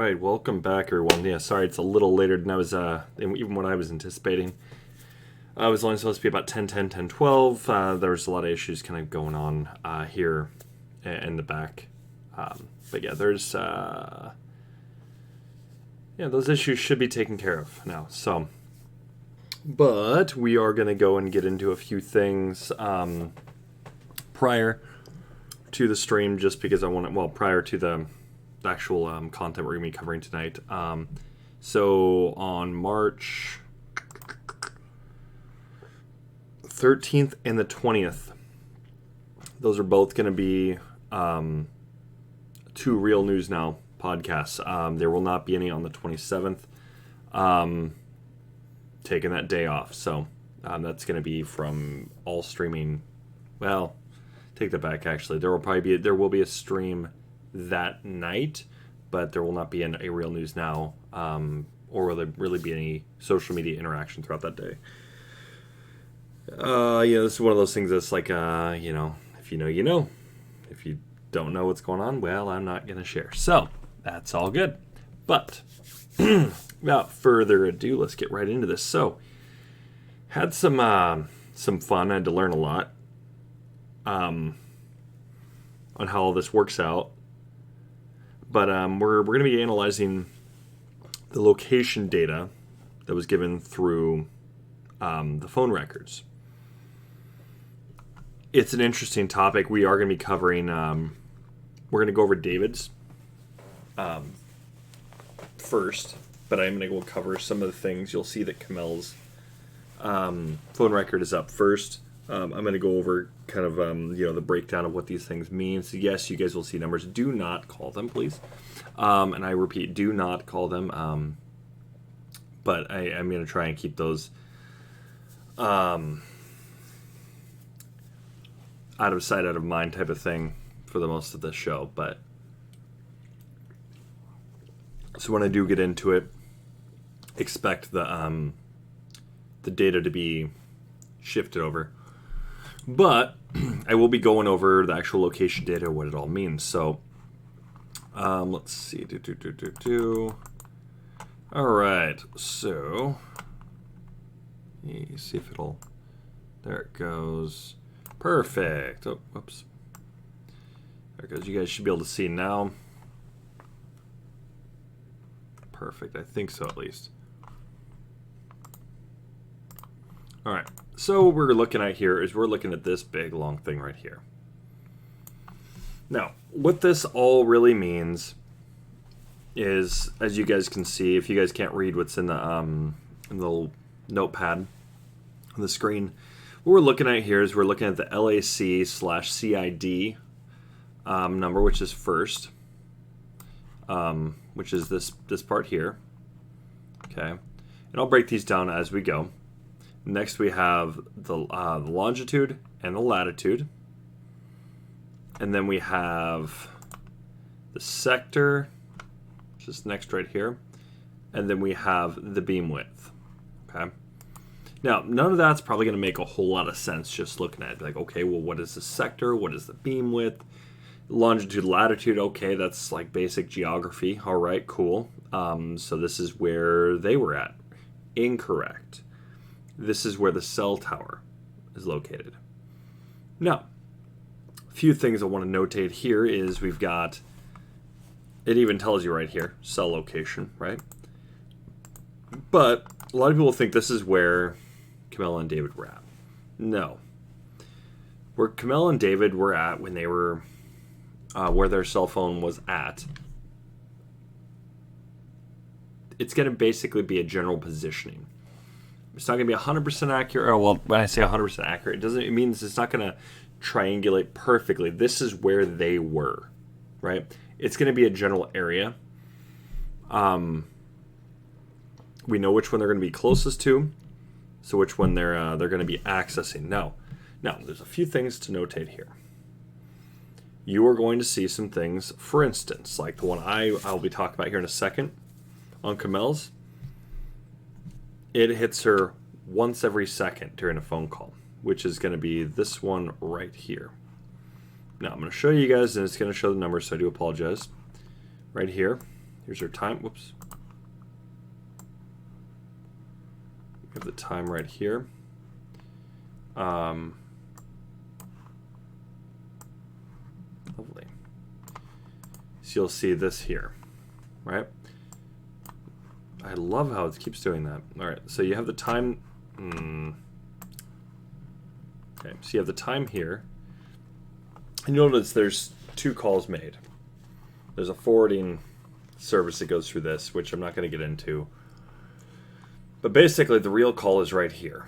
right, welcome back, everyone. Yeah, sorry, it's a little later than I was, even what I was anticipating. I was only supposed to be about 10:10, 10:12. There was a lot of issues kind of going on here in the back. But yeah, those issues should be taken care of now. So, but we are going to go and get into a few things prior to the stream, just because I want to, prior to the actual content we're going to be covering tonight. So on March 13th and the 20th, those are both going to be two Real News Now podcasts. There will not be any on the 27th, taking that day off. So that's going to be from all streaming. Well, take that back, actually. There will be a stream that night, but there will not be a Real News Now, or will there really be any social media interaction throughout that day. This is one of those things that's like, if you know, you know. If you don't know what's going on, well, I'm not going to share. So, that's all good. But, without further ado, let's get right into this. So, had some fun. I had to learn a lot on how all this works out. But we're going to be analyzing the location data that was given through the phone records. It's an interesting topic. We are going to be covering, we're going to go over David's first, but I'm going to go cover some of the things. You'll see that Kamel's phone record is up first. I'm going to go over kind of, the breakdown of what these things mean. So yes, you guys will see numbers. Do not call them, please. And I repeat, do not call them. But I'm going to try and keep those out of sight, out of mind type of thing for the most of the show. But so when I do get into it, expect the data to be shifted over. But I will be going over the actual location data, what it all means. So let's see. All right. So see if it'll. There it goes. Perfect. Oh, whoops. There it goes. You guys should be able to see now. Perfect. I think so, at least. All right. So what we're looking at here is we're looking at this big long thing right here. Now, what this all really means is, as you guys can see, if you guys can't read what's in the little notepad on the screen, what we're looking at here is we're looking at the LAC/CID number, which is first, which is this part here. Okay, and I'll break these down as we go. Next, we have the longitude and the latitude. And then we have the sector, which is next right here. And then we have the beam width. Okay. Now, none of that's probably going to make a whole lot of sense just looking at it. Like, okay, well, what is the sector? What is the beam width? Longitude, latitude, okay, that's like basic geography. All right, cool. So this is where they were at. Incorrect. This is where the cell tower is located. Now, a few things I want to notate here is we've got, it even tells you right here, cell location, right? But a lot of people think this is where Kamel and David were at. No. Where Kamel and David were at when they were, where their cell phone was at, it's going to basically be a general positioning. It's not going to be 100% accurate. Or, well, when I say 100% accurate, it means it's not going to triangulate perfectly. This is where they were, right? It's going to be a general area. We know which one they're going to be closest to, so which one they're going to be accessing. Now, there's a few things to notate here. You are going to see some things, for instance, like the one I'll be talking about here in a second on Kamel's. It hits her once every second during a phone call, which is going to be this one right here. Now, I'm going to show you guys, and it's going to show the numbers, so I do apologize. Right here, Here's our time. Whoops. We have the time right here. Lovely. So you'll see this here, right? I love how it keeps doing that. All right, so you have the time. Okay, so you have the time here. And you'll notice there's 2 calls made. There's a forwarding service that goes through this, which I'm not going to get into. But basically, the real call is right here.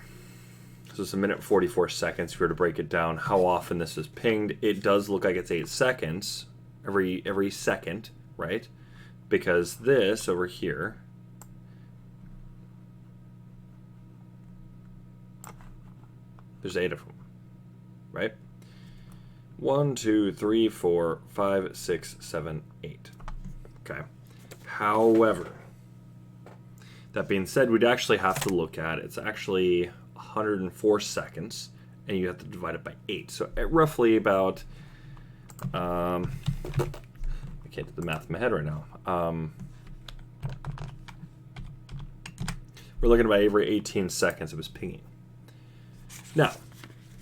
So it's 1 minute 44 seconds. If we were to break it down, how often this is pinged, it does look like it's 8 seconds every second, right? Because this over here, there's 8 of them, right? 1, 2, 3, 4, 5, 6, 7, 8. Okay. However, that being said, we'd actually have to look at it's actually 104 seconds, and you have to divide it by 8. So at roughly about, I can't do the math in my head right now. We're looking at about every 18 seconds it was pinging. Now,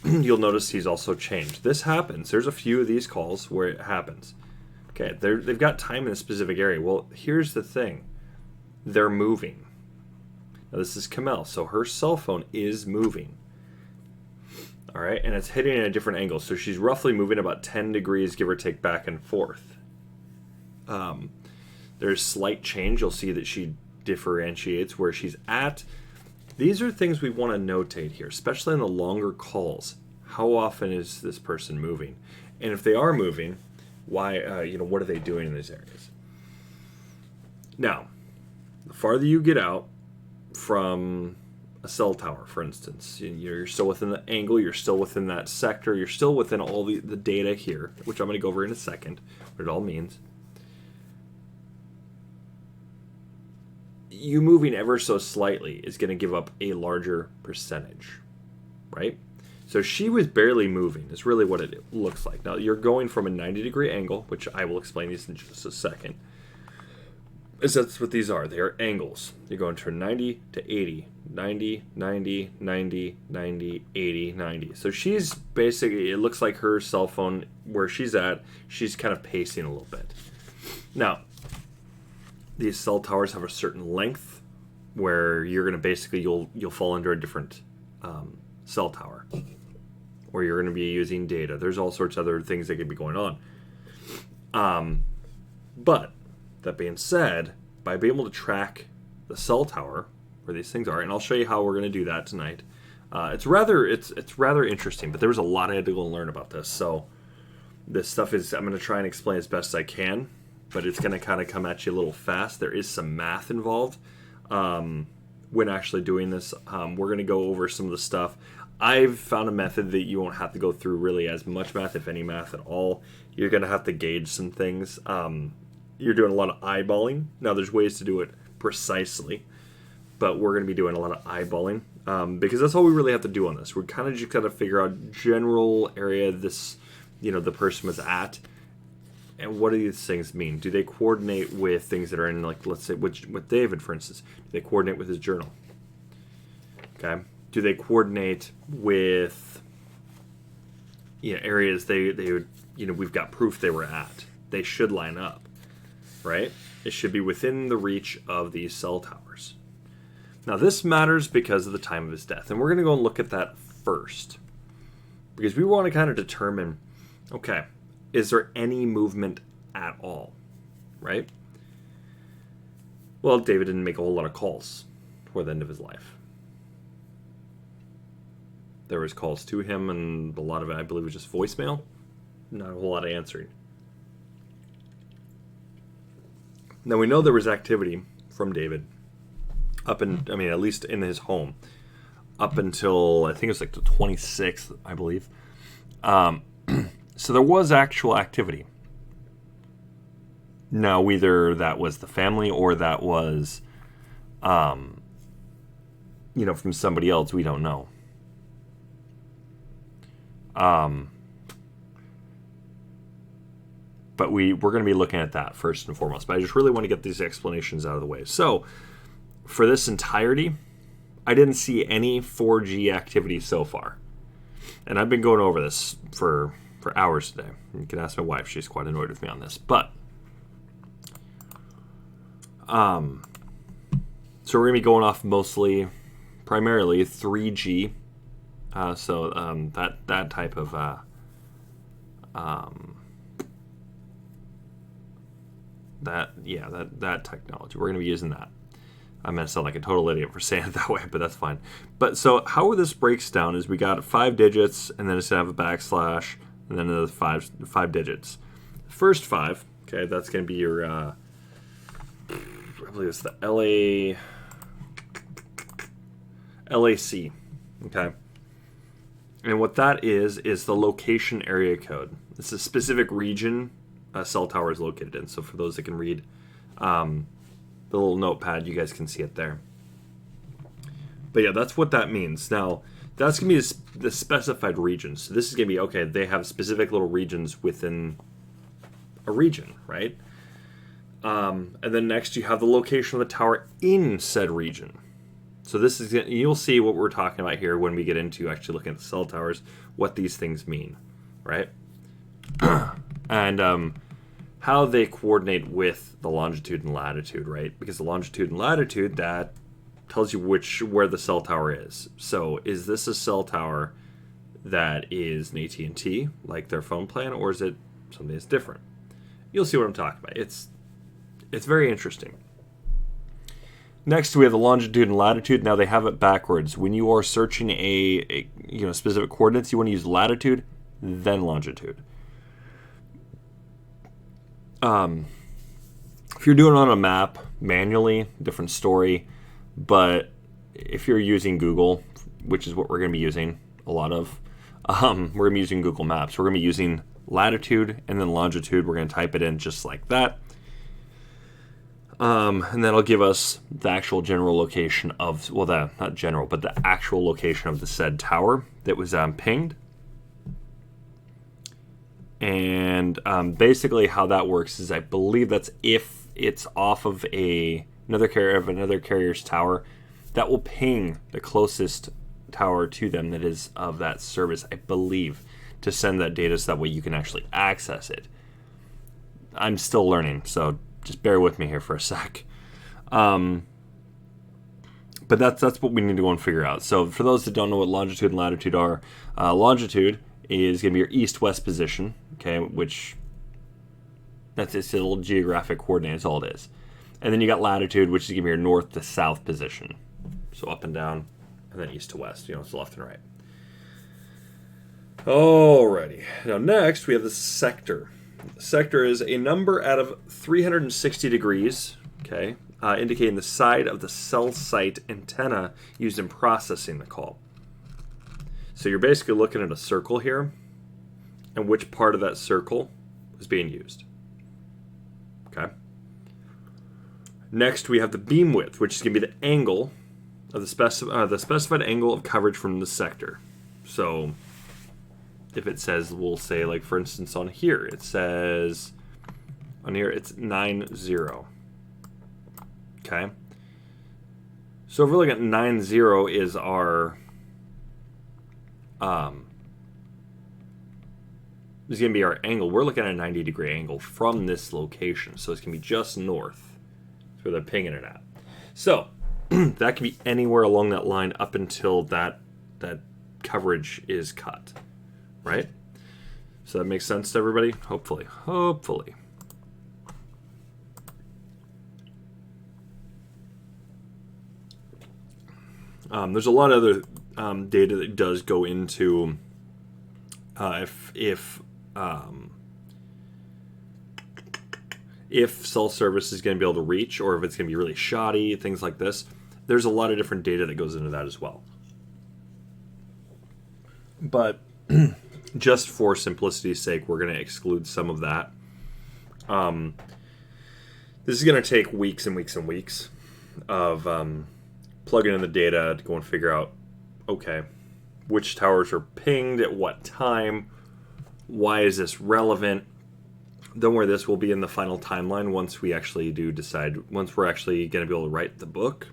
you'll notice he's also changed. This happens. There's a few of these calls where it happens. Okay, they've got time in a specific area. Well, here's the thing. They're moving. Now, this is Kamel, so her cell phone is moving. All right, and it's hitting at a different angle. So she's roughly moving about 10 degrees, give or take, back and forth. There's slight change. You'll see that she differentiates where she's at. These are things we want to notate here, especially in the longer calls. How often is this person moving? And if they are moving, why? What are they doing in these areas? Now, the farther you get out from a cell tower, for instance, you're still within the angle, you're still within that sector, you're still within all the data here, which I'm going to go over in a second, what it all means. You moving ever so slightly is going to give up a larger percentage, right? So she was barely moving is really what it looks like. Now, you're going from a 90-degree angle, which I will explain these in just a second. That's what these are. They are angles. You're going from 90 to 80. 90, 90, 90, 90, 80, 90. So she's basically, it looks like her cell phone, where she's at, she's kind of pacing a little bit. Now, these cell towers have a certain length where you're going to basically, you'll fall under a different cell tower, or you're going to be using data. There's all sorts of other things that could be going on. But that being said, by being able to track the cell tower where these things are, and I'll show you how we're going to do that tonight. It's rather interesting, but there was a lot I had to go and learn about this. So this stuff is, I'm going to try and explain as best I can, but it's going to kind of come at you a little fast. There is some math involved when actually doing this. We're going to go over some of the stuff. I've found a method that you won't have to go through really as much math, if any math at all. You're going to have to gauge some things. You're doing a lot of eyeballing. Now, there's ways to do it precisely, but we're going to be doing a lot of eyeballing because that's all we really have to do on this. We're kind of just got to figure out general area this, the person was at, and what do these things mean? Do they coordinate with things that are in, like, let's say, with David, for instance? Do they coordinate with his journal? Okay. Do they coordinate with, areas they would, we've got proof they were at? They should line up, right? It should be within the reach of these cell towers. Now, this matters because of the time of his death, and we're going to go and look at that first, because we want to kind of determine, okay, is there any movement at all, right? Well, David didn't make a whole lot of calls toward the end of his life. There was calls to him, and a lot of it, I believe, was just voicemail. Not a whole lot of answering. Now, we know there was activity from David at least in his home, up until, I think it was like the 26th, I believe. So there was actual activity. Now, either that was the family or that was, from somebody else, we don't know. But we're going to be looking at that first and foremost. But I just really want to get these explanations out of the way. So for this entirety, I didn't see any 4G activity so far. And I've been going over this for hours today. You can ask my wife. She's quite annoyed with me on this. But so we're going to be going off primarily 3G. That type of that technology. We're going to be using that. I'm going to sound like a total idiot for saying it that way, but that's fine. But so how this breaks down is we got 5 digits, and then it's going to have a backslash, and then another five digits. First 5, okay, that's going to be your, I believe it's the LAC, okay? And what that is the location area code. It's a specific region a cell tower is located in. So for those that can read the little notepad, you guys can see it there. But yeah, that's what that means. Now, that's going to be the specified regions. So this is going to be, okay, they have specific little regions within a region, right? And then next you have the location of the tower in said region. So this is, you'll see what we're talking about here when we get into actually looking at the cell towers, what these things mean, right? And how they coordinate with the longitude and latitude, right? Because the longitude and latitude, that tells you where the cell tower is. So is this a cell tower that is an AT&T, like their phone plan, or is it something that's different? You'll see what I'm talking about. It's very interesting. Next, we have the longitude and latitude. Now they have it backwards. When you are searching a specific coordinates, you want to use latitude, then longitude. If you're doing it on a map manually, different story. But if you're using Google, which is what we're going to be using a lot of, we're going to be using Google Maps. We're going to be using latitude and then longitude. We're going to type it in just like that. And that'll give us the actual general location of, not general, but the actual location of the said tower that was pinged. And basically how that works is I believe that's if it's off of another carrier's tower, that will ping the closest tower to them that is of that service, I believe, to send that data so that way you can actually access it. I'm still learning, so just bear with me here for a sec. But that's what we need to go and figure out. So for those that don't know what longitude and latitude are, longitude is going to be your east-west position, okay, which that's its little geographic coordinate, is all it is. And then you got latitude, which is going to be your north to south position. So up and down, and then east to west, it's left and right. Alrighty. Now next, we have the sector. Sector is a number out of 360 degrees, okay, indicating the side of the cell site antenna used in processing the call. So you're basically looking at a circle here, and which part of that circle is being used. Okay. Next, we have the beam width, which is going to be the angle of the specified angle of coverage from the sector. So if it says, we'll say, like for instance on here, it says on here it's 90. Okay. So if we're looking at 90 is our is going to be our angle. We're looking at a 90-degree angle from this location, so it's going to be just north. That's where they're pinging it at. So that can be anywhere along that line up until that coverage is cut, right? So that makes sense to everybody? Hopefully. There's a lot of other data that does go into if cell service is going to be able to reach, or if it's going to be really shoddy, things like this. There's a lot of different data that goes into that as well. But just for simplicity's sake, we're going to exclude some of that. This is going to take weeks and weeks and weeks of plugging in the data to go and figure out, okay, which towers are pinged at what time, why is this relevant, Don't worry, this will be in the final timeline once we actually do decide, once we're actually going to be able to write the book.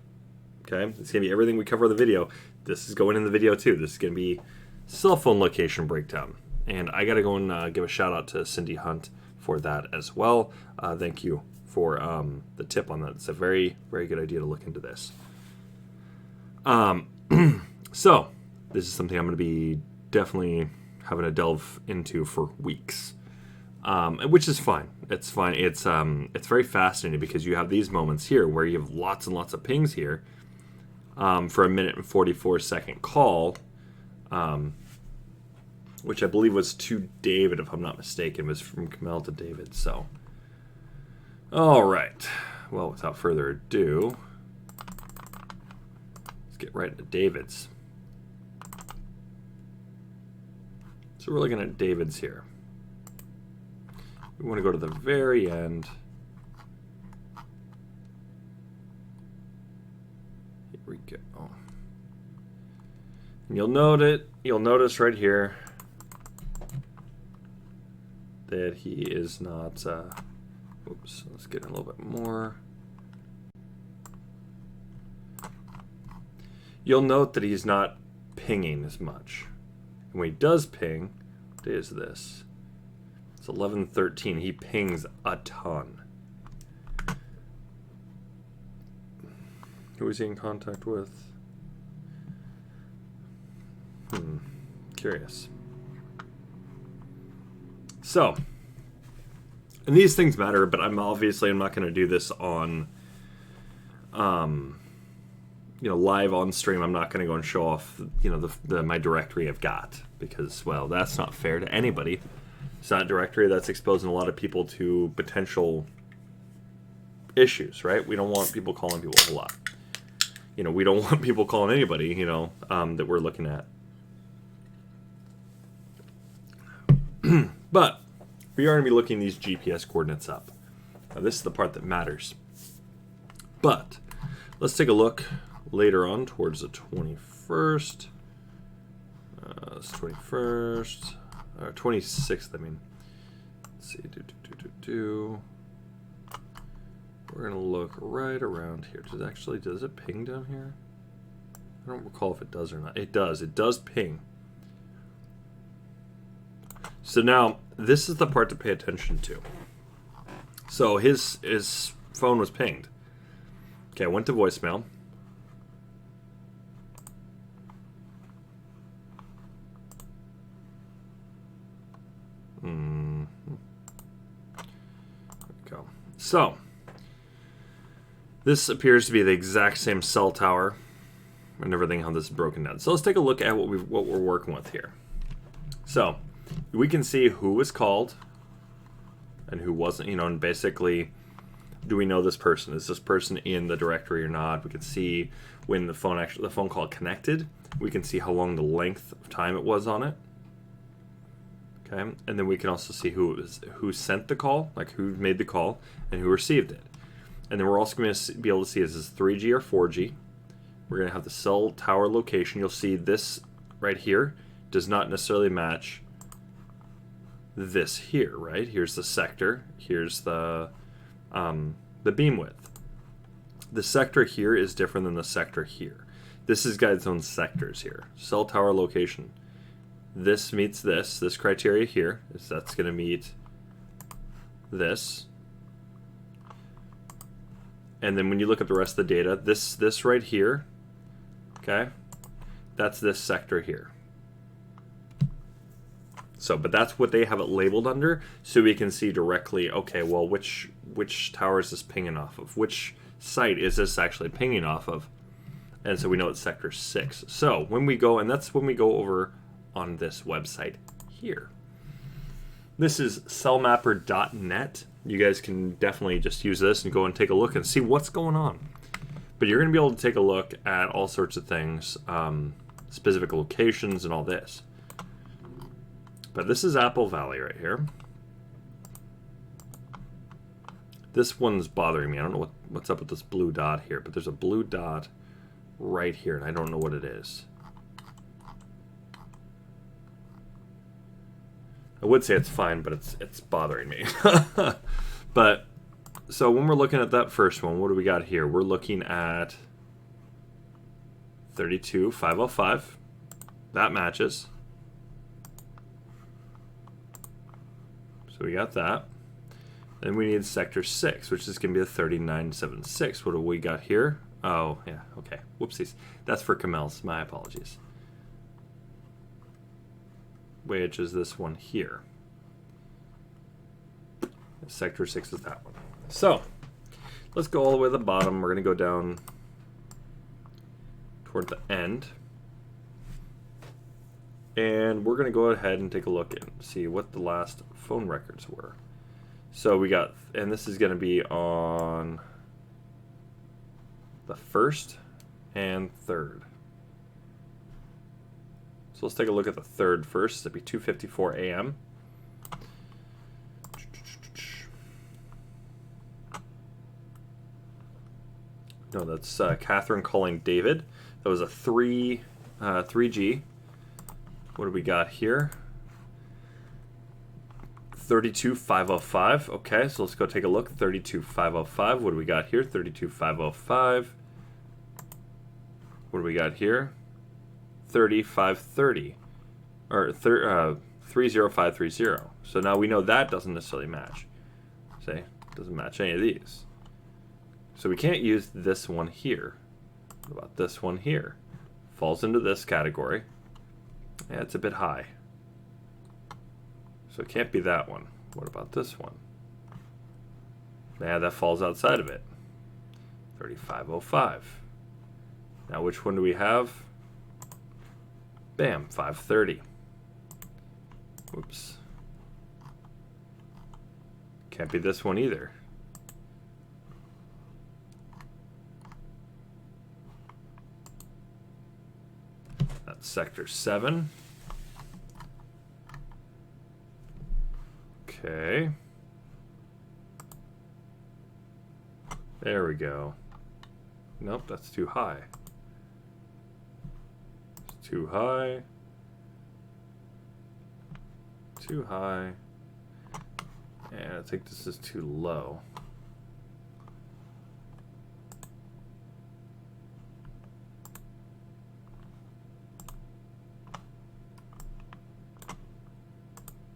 Okay, it's going to be everything we cover in the video. This is going in the video too. This is going to be cell phone location breakdown. And I got to go and give a shout out to Cindy Hunt for that as well. Thank you for the tip on that. It's a very, very good idea to look into this. So, this is something I'm going to be definitely having to delve into for weeks. Which is fine. It's fine. It's very fascinating because you have these moments here where you have lots and lots of pings here for a 1 and 44-second call, which I believe was to David, if I'm not mistaken. It was from Kamel to David. So, all right. Well, without further ado, let's get right into David's. So we're looking at David's here. We want to go to the very end. Here we go. And you'll notice right here that he is not, oops, let's get a little bit more. You'll note that he's not pinging as much. And when he does ping, what is this? It's 11:13. He pings a ton. Who is he in contact with? Curious. So, and these things matter, but I'm not going to do this on, live on stream. I'm not going to go and show off, my directory I've got because, well, that's not fair to anybody. It's not a directory that's exposing a lot of people to potential issues, right? We don't want people calling people a lot. We don't want people calling anybody, that we're looking at. But we are going to be looking these GPS coordinates up. Now, this is the part that matters. But let's take a look later on towards the 21st. It's 21st. 26th, I mean. Let's see. We're going to look right around here. Does it ping down here? I don't recall if it does or not. It does. It does ping. So now, this is the part to pay attention to. So his phone was pinged. Okay, I went to voicemail. So, this appears to be the exact same cell tower and everything, how this is broken down. So let's take a look at what we're working with here. So, we can see who was called and who wasn't, and basically, do we know this person? Is this person in the directory or not? We can see when the phone call connected. We can see how long the length of time it was on it. Okay, and then we can also see who sent the call, like who made the call, and who received it. And then we're also going to be able to see is this 3G or 4G. We're going to have the cell tower location. You'll see this right here does not necessarily match this here, right? Here's the sector. Here's the beam width. The sector here is different than the sector here. This has got its own sectors here. Cell tower location. This meets this criteria here. That's going to meet this. And then when you look at the rest of the data, this right here, okay, that's this sector here. So, but that's what they have it labeled under, so we can see directly, okay, well, which tower is this pinging off of? Which site is this actually pinging off of? And so we know it's sector 6. So when we go, and that's when we go over on this website here. This is cellmapper.net. You guys can definitely just use this and go and take a look and see what's going on. But you're going to be able to take a look at all sorts of things, specific locations and all this. But this is Apple Valley right here. This one's bothering me. I don't know what's up with this blue dot here, but there's a blue dot right here, and I don't know what it is. I would say it's fine, but it's bothering me. But so when we're looking at that first one, what do we got here? We're looking at 32,505. That matches. So we got that. Then we need sector 6, which is going to be a 3976. What do we got here? Oh, yeah, okay. Whoopsies. That's for Kamel's. My apologies. Which is this one here. Sector 6 is that one. So, let's go all the way to the bottom. We're going to go down toward the end. And we're going to go ahead and take a look and see what the last phone records were. So we got, and this is going to be on the 1st and 3rd. So let's take a look at the 3rd first. That'd be 2:54 a.m. No, that's Catherine calling David. That was a 3G. What do we got here? 32,505. Okay, so let's go take a look. 32,505. What do we got here? 32,505. What do we got here? 3530. Or 30530. So now we know that doesn't necessarily match. See? Doesn't match any of these. So we can't use this one here. What about this one here? Falls into this category. Yeah, it's a bit high. So it can't be that one. What about this one? Yeah, that falls outside of it. 3505. Now which one do we have? Bam, 530. Whoops. Can't be this one either. That's sector 7. Okay. There we go. Nope, that's too high. It's too high. Too high. And I think this is too low.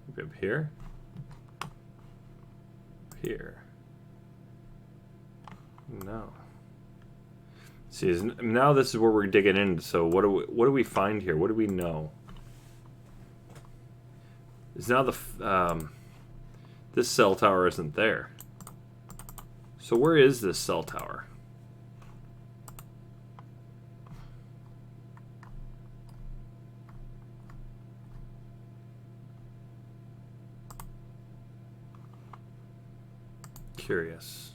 Maybe up here. Here. No. See, now this is where we're digging in. So what do we find here? What do we know? Is now the this cell tower isn't there. So where is this cell tower? Curious.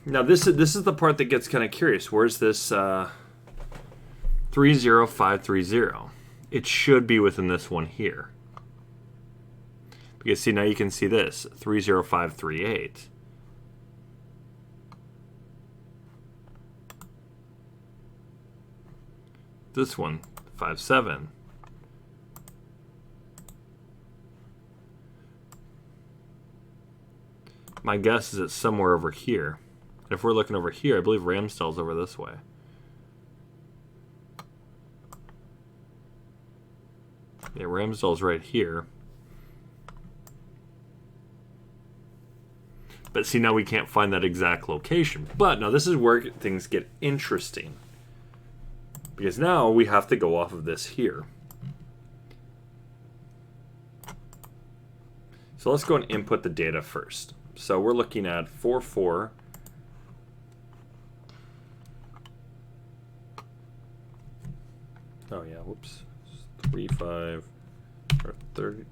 Now this is the part that gets kind of curious. Where's this 30530? It should be within this one here. Because see, now you can see this 30538. This one 57. My guess is it's somewhere over here. If we're looking over here, I believe Ramsdell's over this way. Yeah, Ramsdell's right here. But see, now we can't find that exact location. But now this is where things get interesting. Because now we have to go off of this here. So let's go and input the data first. So we're looking at 44. Oh yeah, whoops. 35 or 30.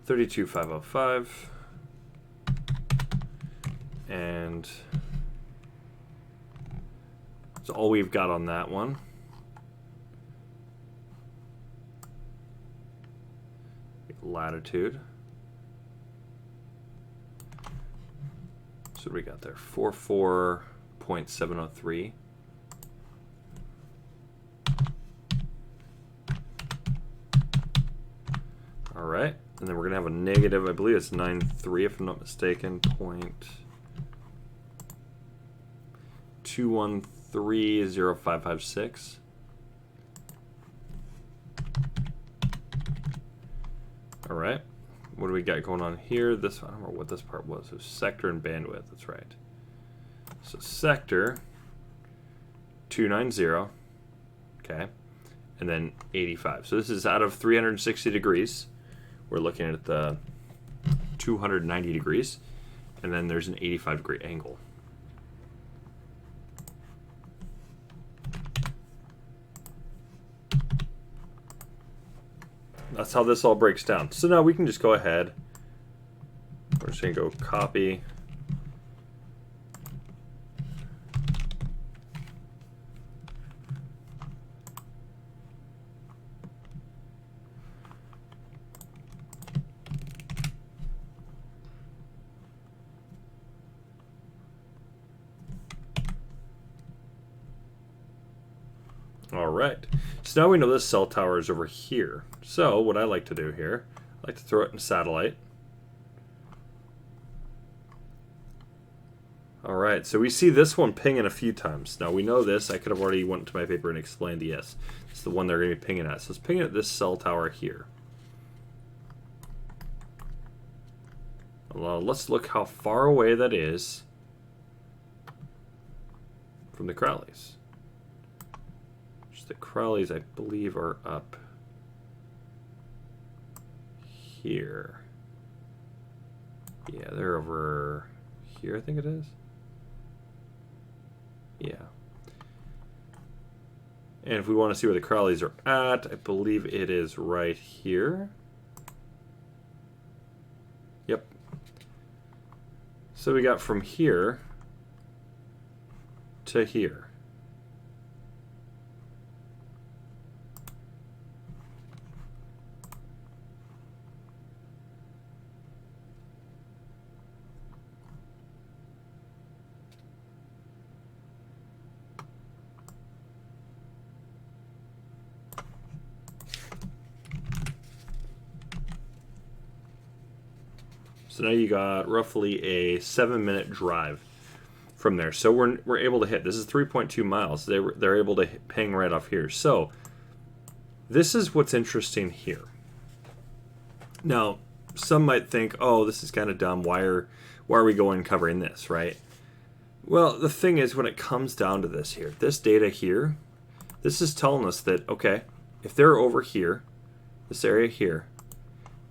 32,505. And that's all we've got on that one. Latitude. So what do we got there? 44.8 3.703. All right, and then we're gonna have a negative, I believe it's 9.3 if I'm not mistaken, 0.2130556. All right, what do we got going on here? This, I don't remember what this part was. It was sector and bandwidth, that's right. So sector 290, okay, and then 85. So this is out of 360 degrees. We're looking at the 290 degrees, and then there's an 85-degree angle. That's how this all breaks down. So now we can just go ahead. We're just going to go copy. All right, so now we know this cell tower is over here. So what I like to do here, I like to throw it in satellite. All right, so we see this one pinging a few times. Now we know this. I could have already went to my paper and explained, yes, it's the one they're going to be pinging at. So it's pinging at this cell tower here. Well, let's look how far away that is from the Crowleys. The Crowleys, I believe, are up here. Yeah, they're over here, I think it is. Yeah. And if we want to see where the Crowleys are at, I believe it is right here. Yep. So we got from here to here. So now you got roughly a 7-minute drive from there. So we're able to hit. This is 3.2 miles. They're able to ping right off here. So this is what's interesting here. Now, some might think, oh, this is kind of dumb. Why are we going covering this, right? Well, the thing is, when it comes down to this here, this data here, this is telling us that, okay, if they're over here, this area here,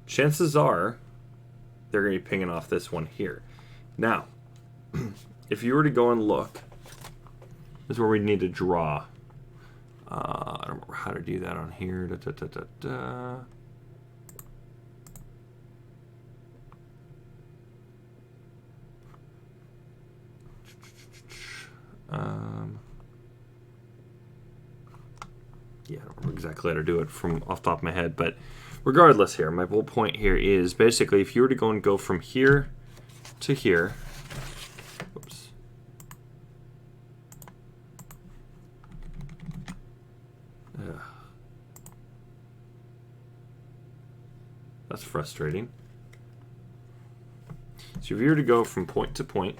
chances are they're going to be pinging off this one here. Now, if you were to go and look, this is where we need to draw. I don't remember how to do that on here. Yeah, I don't remember exactly how to do it from off the top of my head, but regardless here, my whole point here is basically if you were to go and go from here to here, oops. That's frustrating. So if you were to go from point to point,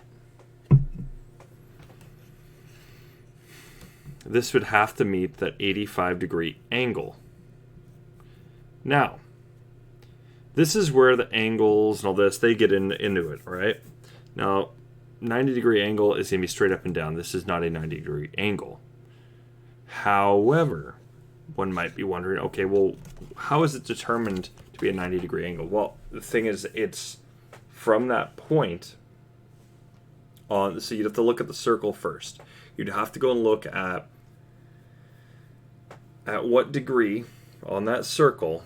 this would have to meet that 85-degree angle. Now, this is where the angles and all this, they get into it, right? Now, 90-degree angle is going to be straight up and down. This is not a 90-degree angle. However, one might be wondering, okay, well, how is it determined to be a 90-degree angle? Well, the thing is, it's from that point on, so you'd have to look at the circle first. You'd have to go and look at what degree on that circle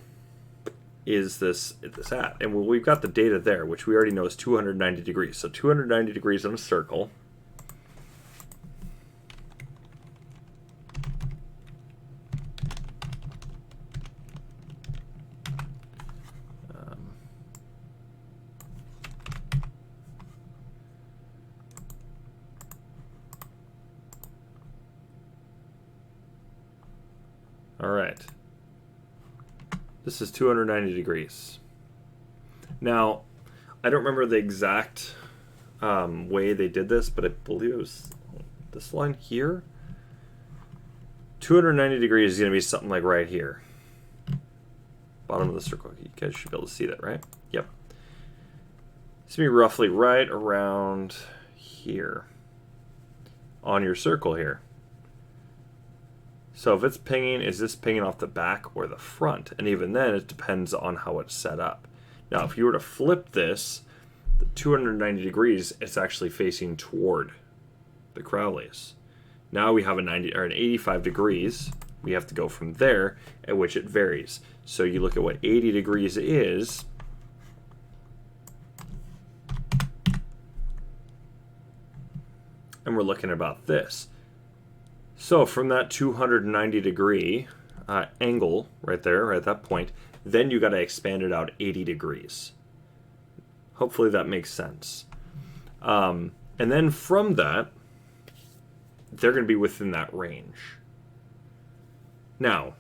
is this at. And we've got the data there, which we already know is 290 degrees. So 290 degrees on a circle. All right. This is 290 degrees. Now, I don't remember the exact way they did this, but I believe it was this line here. 290 degrees is going to be something like right here. Bottom of the circle. You guys should be able to see that, right? Yep. It's going to be roughly right around here on your circle here. So if it's pinging, is this pinging off the back or the front? And even then, it depends on how it's set up. Now, if you were to flip this, the 290 degrees, it's actually facing toward the Crowleys. Now we have an 85 degrees. We have to go from there, at which it varies. So you look at what 80 degrees is. And we're looking at about this. So from that 290 degree angle right there, right at that point, then you got to expand it out 80 degrees. Hopefully that makes sense. And then from that, they're going to be within that range. Now,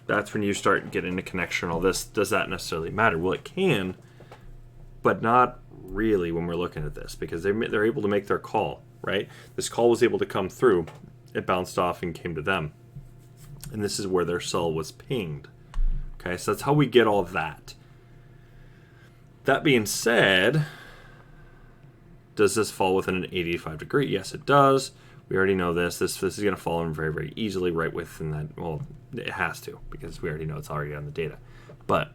that's when you start getting a connection. All this, does that necessarily matter? Well, it can, but not really when we're looking at this, because they're able to make their call, right? This call was able to come through. It bounced off and came to them. And this is where their cell was pinged. Okay, so that's how we get all that. That being said, does this fall within an 85 degree? Yes, it does. We already know this. This is going to fall in very, very easily right within that. Well, it has to, because we already know it's already on the data. But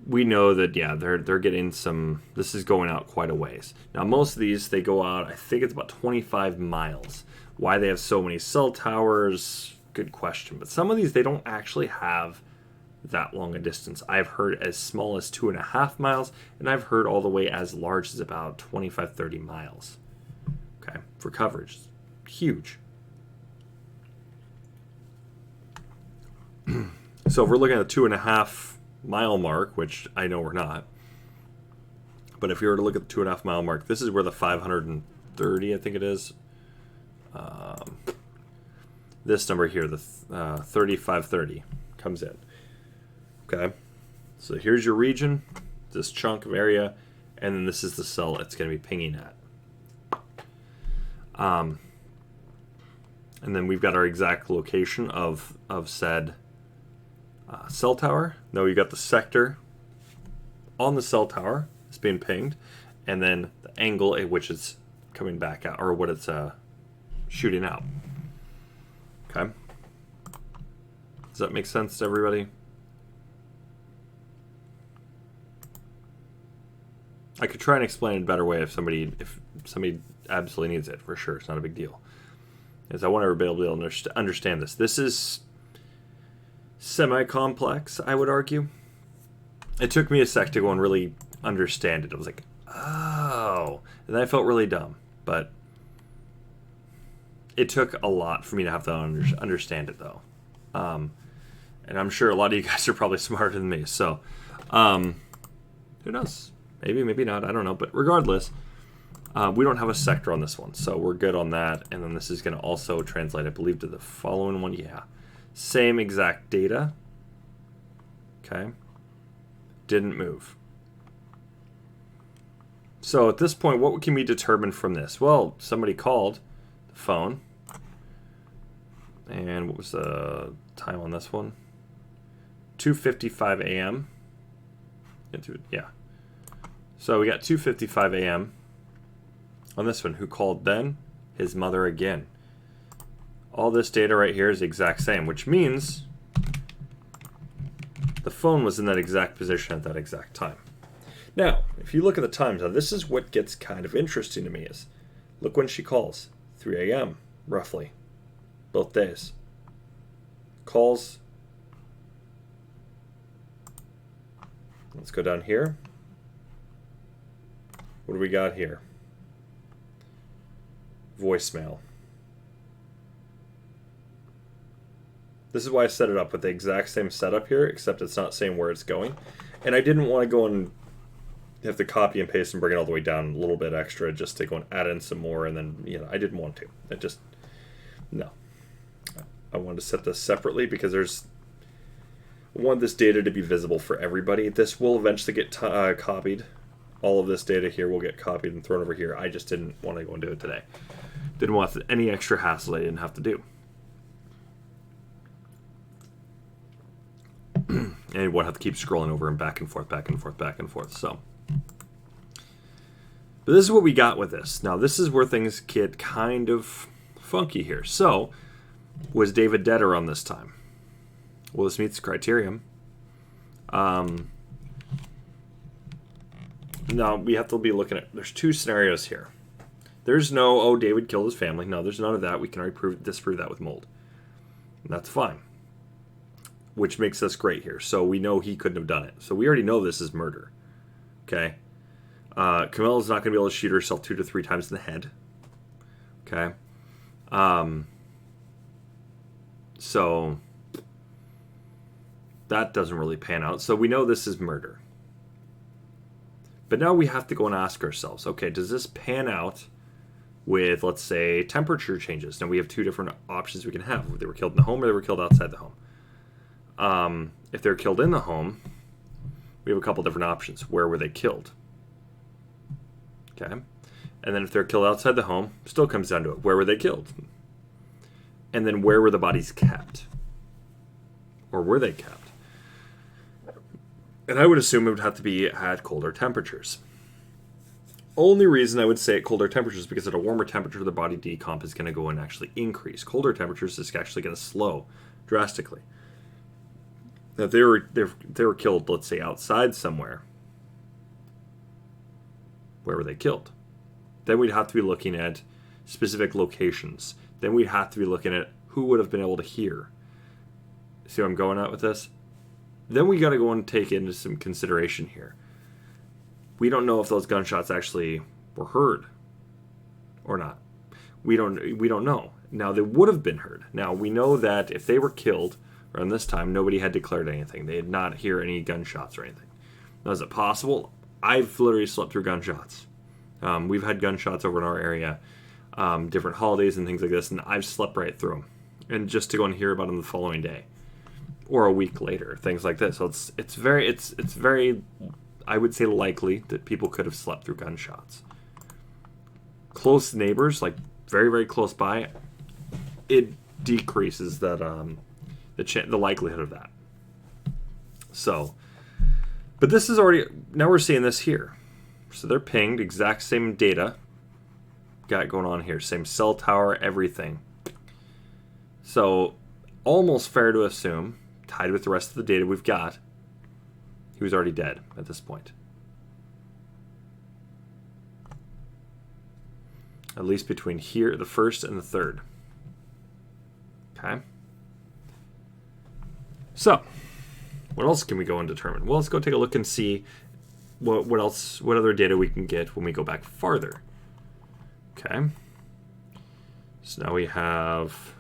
we know that, yeah, they're getting some. This is going out quite a ways. Now, most of these, they go out, I think it's about 25 miles. Why they have so many cell towers, good question. But some of these, they don't actually have that long a distance. I've heard as small as 2.5 miles, and I've heard all the way as large as about 25, 30 miles. Okay, for coverage. Huge. So if we're looking at the 2.5 mile mark, which I know we're not, but if you were to look at the 2.5 mile mark, this is where the 530, I think it is. This number here, the 3530, comes in. Okay, so here's your region, this chunk of area, and then this is the cell it's going to be pinging at. And then we've got our exact location of said cell tower. Now we've got the sector on the cell tower. It's being pinged, and then the angle at which it's coming back out, or what it's shooting out. Okay. Does that make sense to everybody? I could try and explain it a better way if somebody absolutely needs it, for sure. It's not a big deal. As I want everybody to be able to understand this. This is semi-complex, I would argue. It took me a sec to go and really understand it. I was like, oh. And then I felt really dumb. But it took a lot for me to have to understand it, though. And I'm sure a lot of you guys are probably smarter than me. So, who knows? Maybe, maybe not. I don't know. But regardless, we don't have a sector on this one. So we're good on that. And then this is going to also translate, I believe, to the following one. Yeah. Same exact data. Okay. Didn't move. So at this point, what can we determine from this? Well, somebody called the phone. And what was the time on this one? 2:55 a.m. Yeah. So we got 2:55 a.m. on this one. Who called then? His mother again. All this data right here is the exact same, which means the phone was in that exact position at that exact time. Now, if you look at the times, now this is what gets kind of interesting to me is, look when she calls. 3 a.m. roughly. Both days. Calls. Let's go down here. What do we got here? Voicemail. This is why I set it up with the exact same setup here, except it's not saying where it's going. And I didn't want to go and have to copy and paste and bring it all the way down a little bit extra just to go and add in some more, and then, I didn't want to. It just, no. I wanted to set this separately because I want this data to be visible for everybody. This will eventually get copied. All of this data here will get copied and thrown over here. I just didn't want to go and do it today. Didn't want any extra hassle I didn't have to do. And would have to keep scrolling over and back and forth, back and forth, back and forth. So, but this is what we got with this. Now, this is where things get kind of funky here. So, was David dead around this time? Well, this meets the criterion. Now, we have to be looking at... There's two scenarios here. There's no, oh, David killed his family. No, there's none of that. We can already disprove that with mold. And that's fine. Which makes us great here. So we know he couldn't have done it. So we already know this is murder. Okay? Camilla's not going to be able to shoot herself 2 to 3 times in the head. Okay? So that doesn't really pan out. So we know this is murder. But now we have to go and ask ourselves, okay, does this pan out with, let's say, temperature changes? Now we have 2 different options we can have. They were killed in the home or they were killed outside the home. If they're killed in the home, we have a couple different options. Where were they killed? Okay. And then if they're killed outside the home, still comes down to it. Where were they killed? And then where were the bodies kept? Or were they kept? And I would assume it would have to be at colder temperatures. Only reason I would say at colder temperatures is because at a warmer temperature, the body decomp is going to go and actually increase. Colder temperatures is actually going to slow drastically. Now, if they were killed, let's say, outside somewhere, where were they killed? Then we'd have to be looking at specific locations. Then we'd have to be looking at who would have been able to hear. See where I'm going at with this? Then we got to go and take into some consideration here. We don't know if those gunshots actually were heard or not. We don't know. Now, they would have been heard. Now, we know that if they were killed around this time, nobody had declared anything. They did not hear any gunshots or anything. Now, is it possible? I've literally slept through gunshots. We've had gunshots over in our area, different holidays and things like this, and I've slept right through them. And just to go and hear about them the following day. Or a week later, things like this. So it's very, I would say, likely that people could have slept through gunshots. Close neighbors, like very, very close by, it decreases that the likelihood of that. So, but this is already, now we're seeing this here. So they're pinged, exact same data got going on here, same cell tower, everything. So almost fair to assume, tied with the rest of the data we've got, he was already dead at this point. At least between here, the first and the third. Okay. So, what else can we go and determine? Well, let's go take a look and see what other data we can get when we go back farther. Okay. So now we have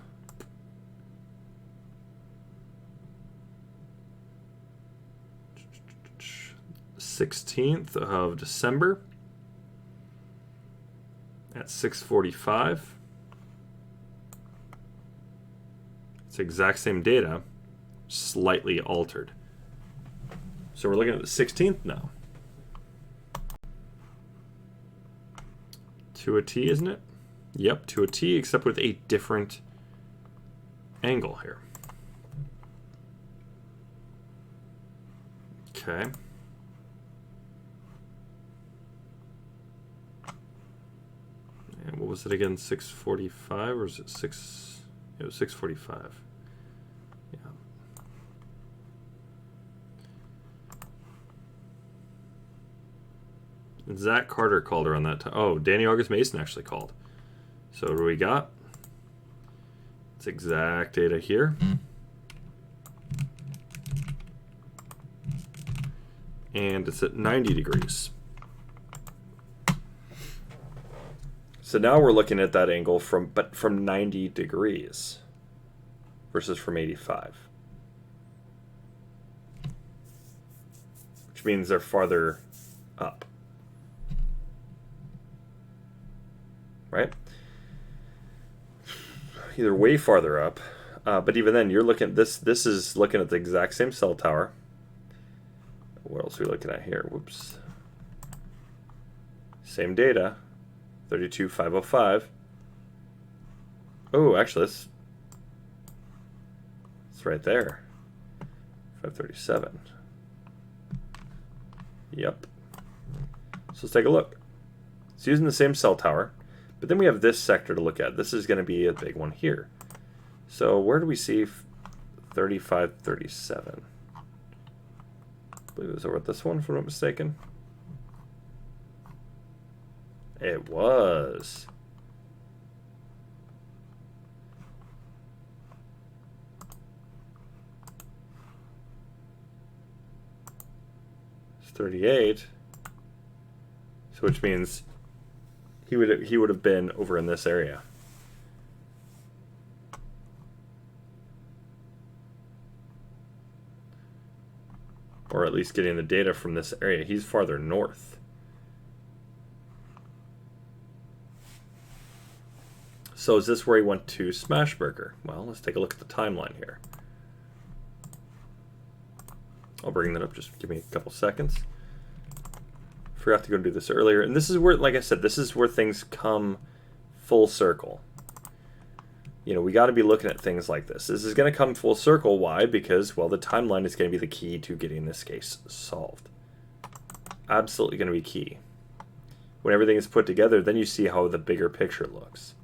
16th of December at 6:45. It's the exact same data, slightly altered. So we're looking at the 16th now. To a T, isn't it? Yep, to a T, except with a different angle here. Okay. And what was it again? 6:45, or is it 6? It was 6:45. Yeah. And Zach Carter called around that time. Oh, Danny August Mason actually called. So what do we got? It's exact data here. And it's at 90 degrees. So now we're looking at that angle from 90 degrees versus from 85. Which means they're farther up. Right? Either way farther up. But even then, you're looking at this. This is looking at the exact same cell tower. What else are we looking at here? Whoops. Same data. 32505. Oh, actually, it's right there. 537. Yep. So let's take a look. It's using the same cell tower, but then we have this sector to look at. This is going to be a big one here. So where do we see 3537? I believe it was over at this one, if I'm not mistaken. It was. It's 38. So which means he would have been over in this area. Or at least getting the data from this area. He's farther north. So is this where he went to Smashburger? Well, let's take a look at the timeline here. I'll bring that up, just give me a couple seconds. Forgot to go do this earlier. And this is where, like I said, this is where things come full circle. You know, we got to be looking at things like this. This is going to come full circle. Why? Because, well, the timeline is going to be the key to getting this case solved. Absolutely going to be key. When everything is put together, then you see how the bigger picture looks.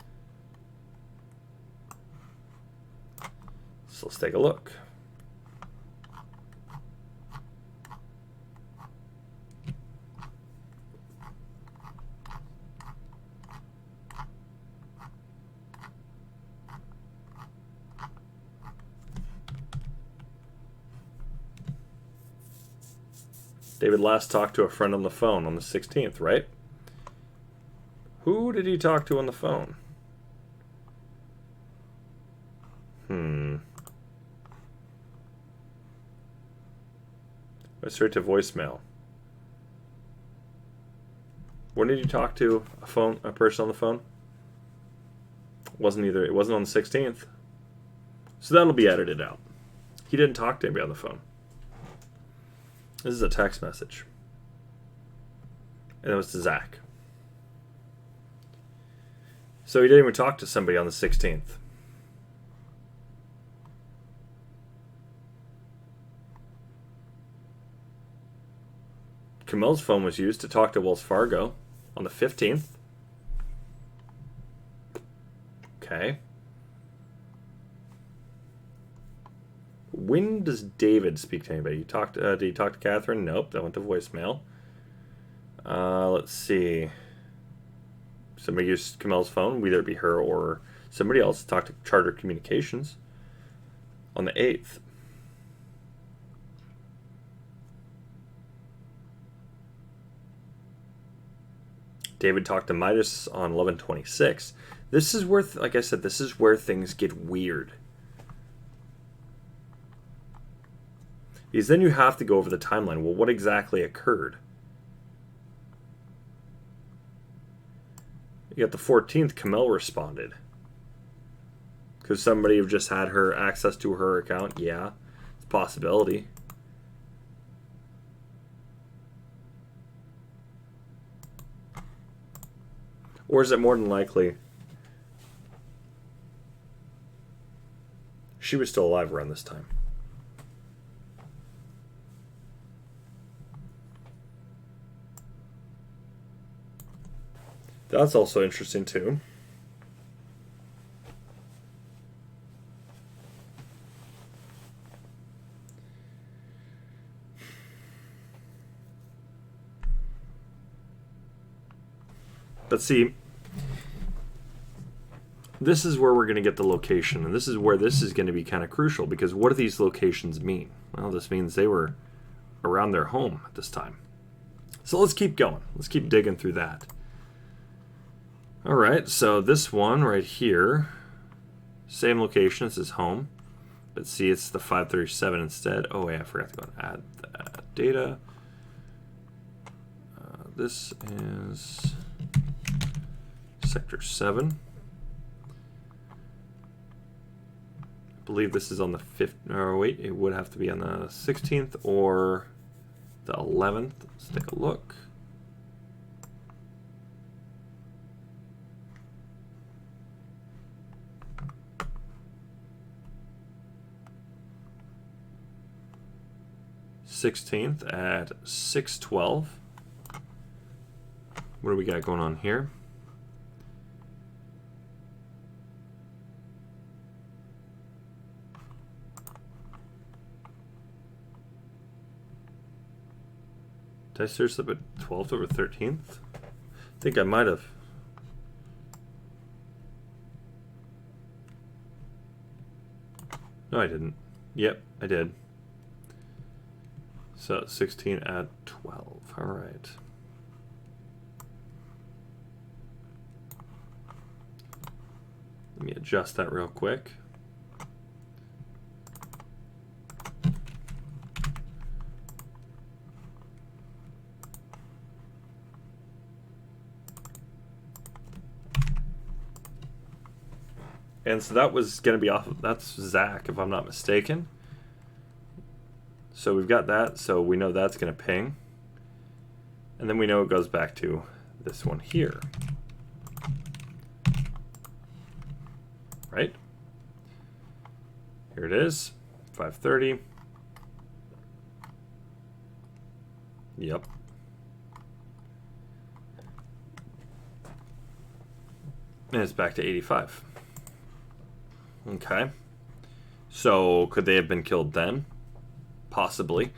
So let's take a look. David last talked to a friend on the phone on the 16th, right? Who did he talk to on the phone? Went straight to voicemail. When did you talk to a person on the phone? It wasn't on the 16th. So that'll be edited out. He didn't talk to anybody on the phone. This is a text message. And it was to Zach. So he didn't even talk to somebody on the 16th. Kamel's phone was used to talk to Wells Fargo on the 15th. Okay. When does David speak to anybody? Did he talk to Catherine? Nope, that went to voicemail. Let's see. Somebody used Kamel's phone, whether it be her or somebody else, to talk to Charter Communications on the 8th. David talked to Midas on 11/26. This is where, like I said, this is where things get weird. Because then you have to go over the timeline. Well, what exactly occurred? You got the 14th, Kamel responded. Because somebody just had her access to her account? Yeah, it's a possibility. Or is it more than likely she was still alive around this time? That's also interesting too. But see, this is where we're going to get the location, and this is where this is going to be kind of crucial, because what do these locations mean? Well, this means they were around their home at this time. So let's keep going. Let's keep digging through that. All right, so this one right here, same location as his home, but see, it's the 537 instead. Oh, yeah, I forgot to go and add that data. This is Sector 7. I believe this is on the 5th. Or wait, it would have to be on the 16th or the 11th. Let's take a look. th at 6:12. What do we got going on here? Did I seriously put 12th over 13th? I think I might have. No, I didn't. Yep, I did. So 16 at 12. All right. Let me adjust that real quick. And so that was going to be off of, that's Zach, if I'm not mistaken. So we've got that, so we know that's going to ping. And then we know it goes back to this one here. Right? Here it is, 5:30. Yep. And it's back to 85. Okay. So could they have been killed then? Possibly.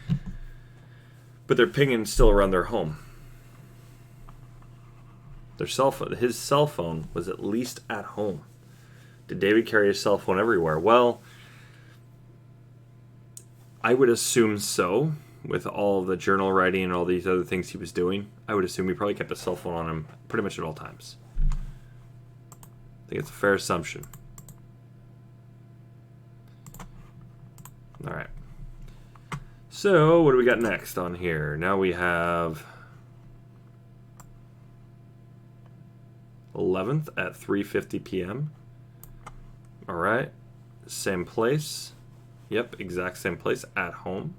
But they're pinging still around their home. Their cell phone, his cell phone was at least at home. Did David carry his cell phone everywhere? Well, I would assume so. With all the journal writing and all these other things he was doing, I would assume he probably kept a cell phone on him pretty much at all times. I think it's a fair assumption. All right. So, what do we got next on here? Now we have 11th at 3:50 p.m. All right. Same place. Yep, exact same place, at home.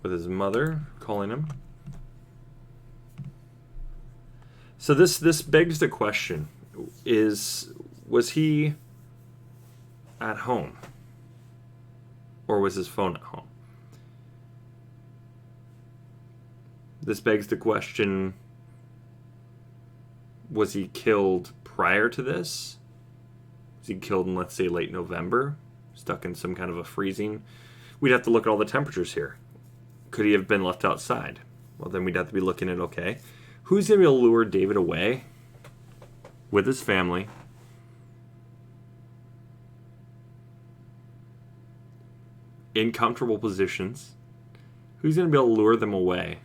With his mother calling him. So this begs the question, was he at home? Or was his phone at home? This begs the question, was he killed prior to this? Was he killed in, let's say, late November? Stuck in some kind of a freezing? We'd have to look at all the temperatures here. Could he have been left outside? Well, then we'd have to be looking at, okay, who's going to be able to lure David away with his family? In comfortable positions. Who's going to be able to lure them away?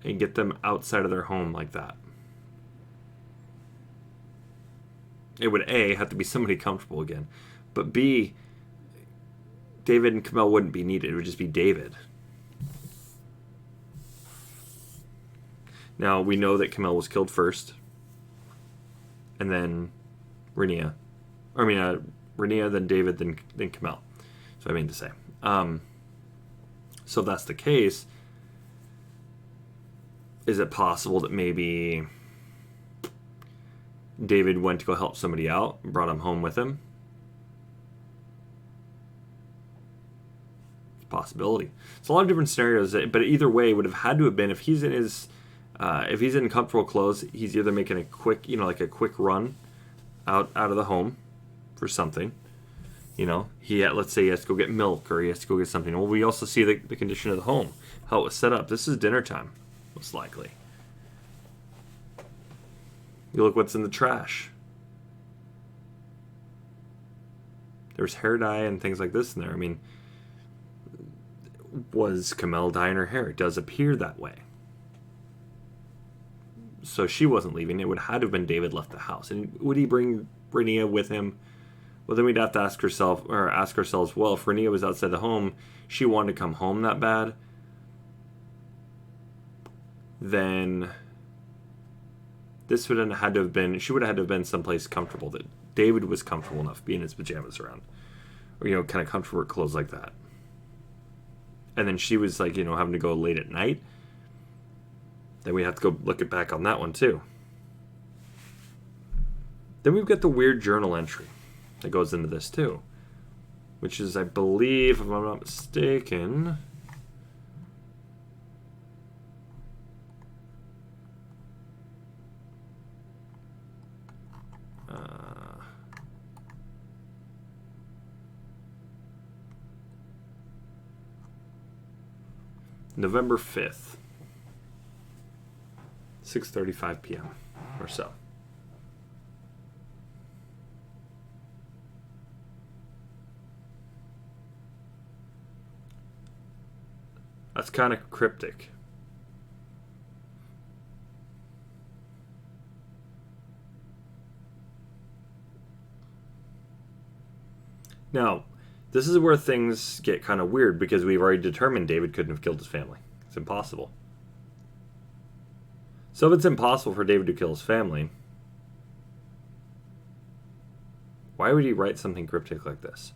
And get them outside of their home like that? It would A, have to be somebody comfortable again. But B, David and Kamel wouldn't be needed. It would just be David. Now, we know that Kamel was killed first. And then Rania. Rania, then David, then Kamel. So I mean to say. So if that's the case, is it possible that maybe David went to go help somebody out and brought him home with him? Possibility. It's a lot of different scenarios, but either way, it would have had to have been if he's in his, if he's in comfortable clothes, he's either making a quick, like a quick run out of the home for something. Let's say he has to go get milk or he has to go get something. Well, we also see the condition of the home, how it was set up. This is dinner time, most likely. You look what's in the trash. There's hair dye and things like this in there. I mean, was Kamel dyeing her hair? It does appear that way. So she wasn't leaving. It would have had to have been David left the house. And would he bring Rania with him Well, then we'd have to ask ourselves, well, if Rania was outside the home, she wanted to come home that bad, then this would have had to have been, she would have had to have been someplace comfortable that David was comfortable enough being in his pajamas around. Or, kind of comfortable clothes like that. And then she was like, having to go late at night. Then we have to go look back on that one too. Then we've got the weird journal entry that goes into this too. Which is, I believe, if I'm not mistaken, November 5th, 6:35 p.m. or so. That's kind of cryptic. Now, this is where things get kind of weird because we've already determined David couldn't have killed his family. It's impossible. So if it's impossible for David to kill his family, why would he write something cryptic like this?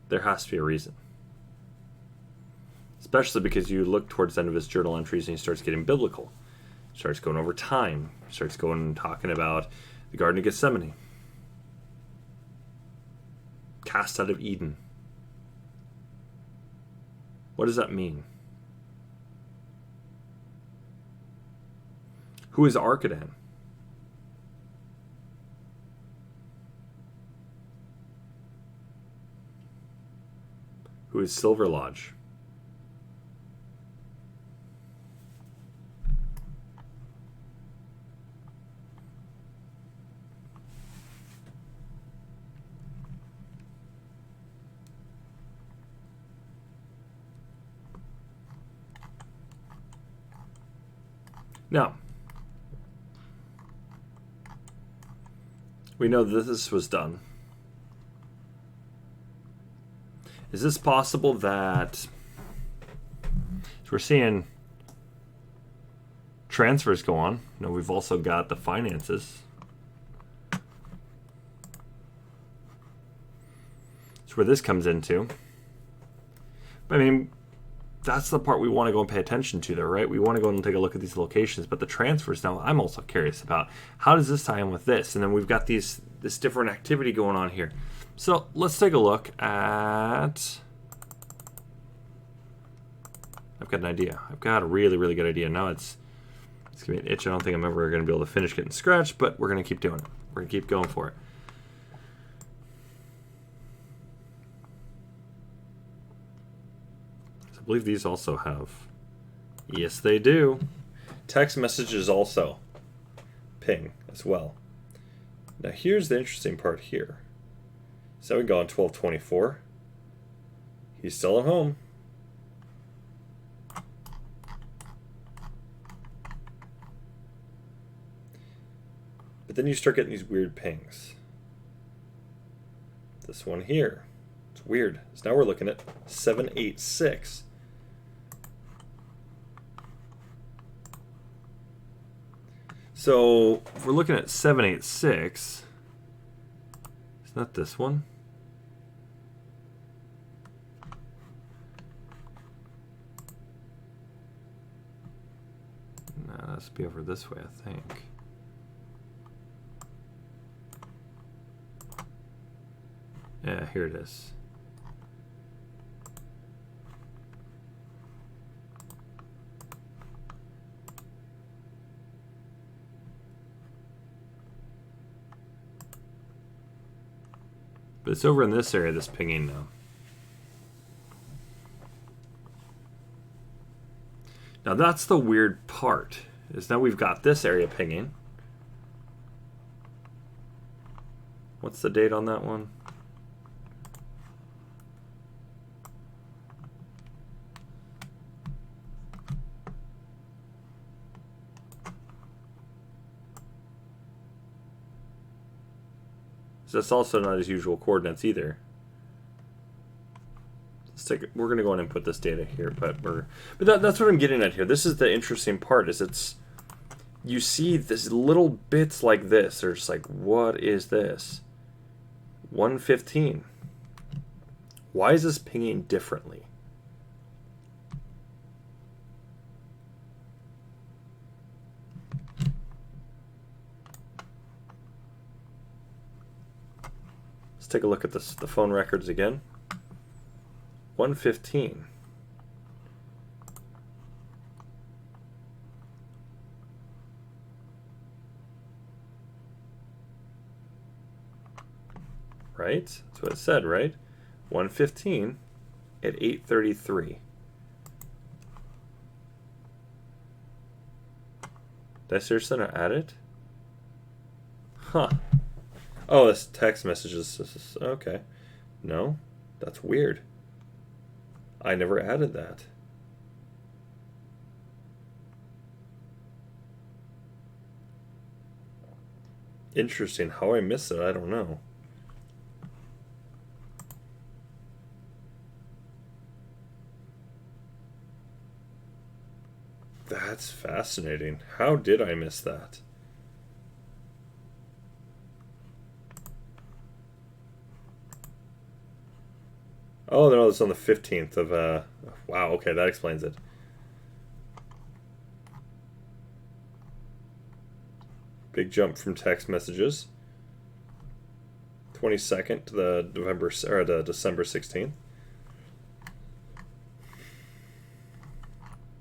There has to be a reason. Especially because you look towards the end of his journal entries and he starts getting biblical. Starts going over time. Starts going and talking about the Garden of Gethsemane. Cast out of Eden. What does that mean? Who is Arcadan? Who is Silver Lodge? Now, we know that this was done. Is this possible that, so we're seeing transfers go on. We've also got the finances. That's where this comes into. But I mean, that's the part we want to go and pay attention to there, right? We want to go and take a look at these locations, but the transfers now, I'm also curious about how does this tie in with this? And then we've got this different activity going on here. So let's take a look at, I've got an idea. I've got a really, really good idea. Now it's going to be an itch I don't think I'm ever going to be able to finish getting scratched, but we're going to keep doing it. We're going to keep going for it. I believe these also have, yes they do, text messages also ping as well. Now here's the interesting part here. So we go on 12/24. He's still at home. But then you start getting these weird pings. This one here. It's weird. So now we're looking at 786. So if we're looking at 786, it's not this one. No, that has to be over this way, I think. Yeah, here it is. But it's over in this area that's pinging now. Now that's the weird part, is now we've got this area pinging. What's the date on that one? So that's also not his usual coordinates either. We're going to go and input this data here, but that's what I'm getting at here. This is the interesting part. You see this little bits like this. They're just like, what is this? 115. Why is this pinging differently? Let's take a look at the phone records again. 115. Right? That's what it said, right? 115 at 8:33. Did I seriously not add it? Huh. Oh, this text messages. Okay. No, that's weird. I never added that. Interesting. How I missed it, I don't know. That's fascinating. How did I miss that? Oh, no, it's on the 15th of, wow, okay, that explains it. Big jump from text messages. 22nd to the December 16th.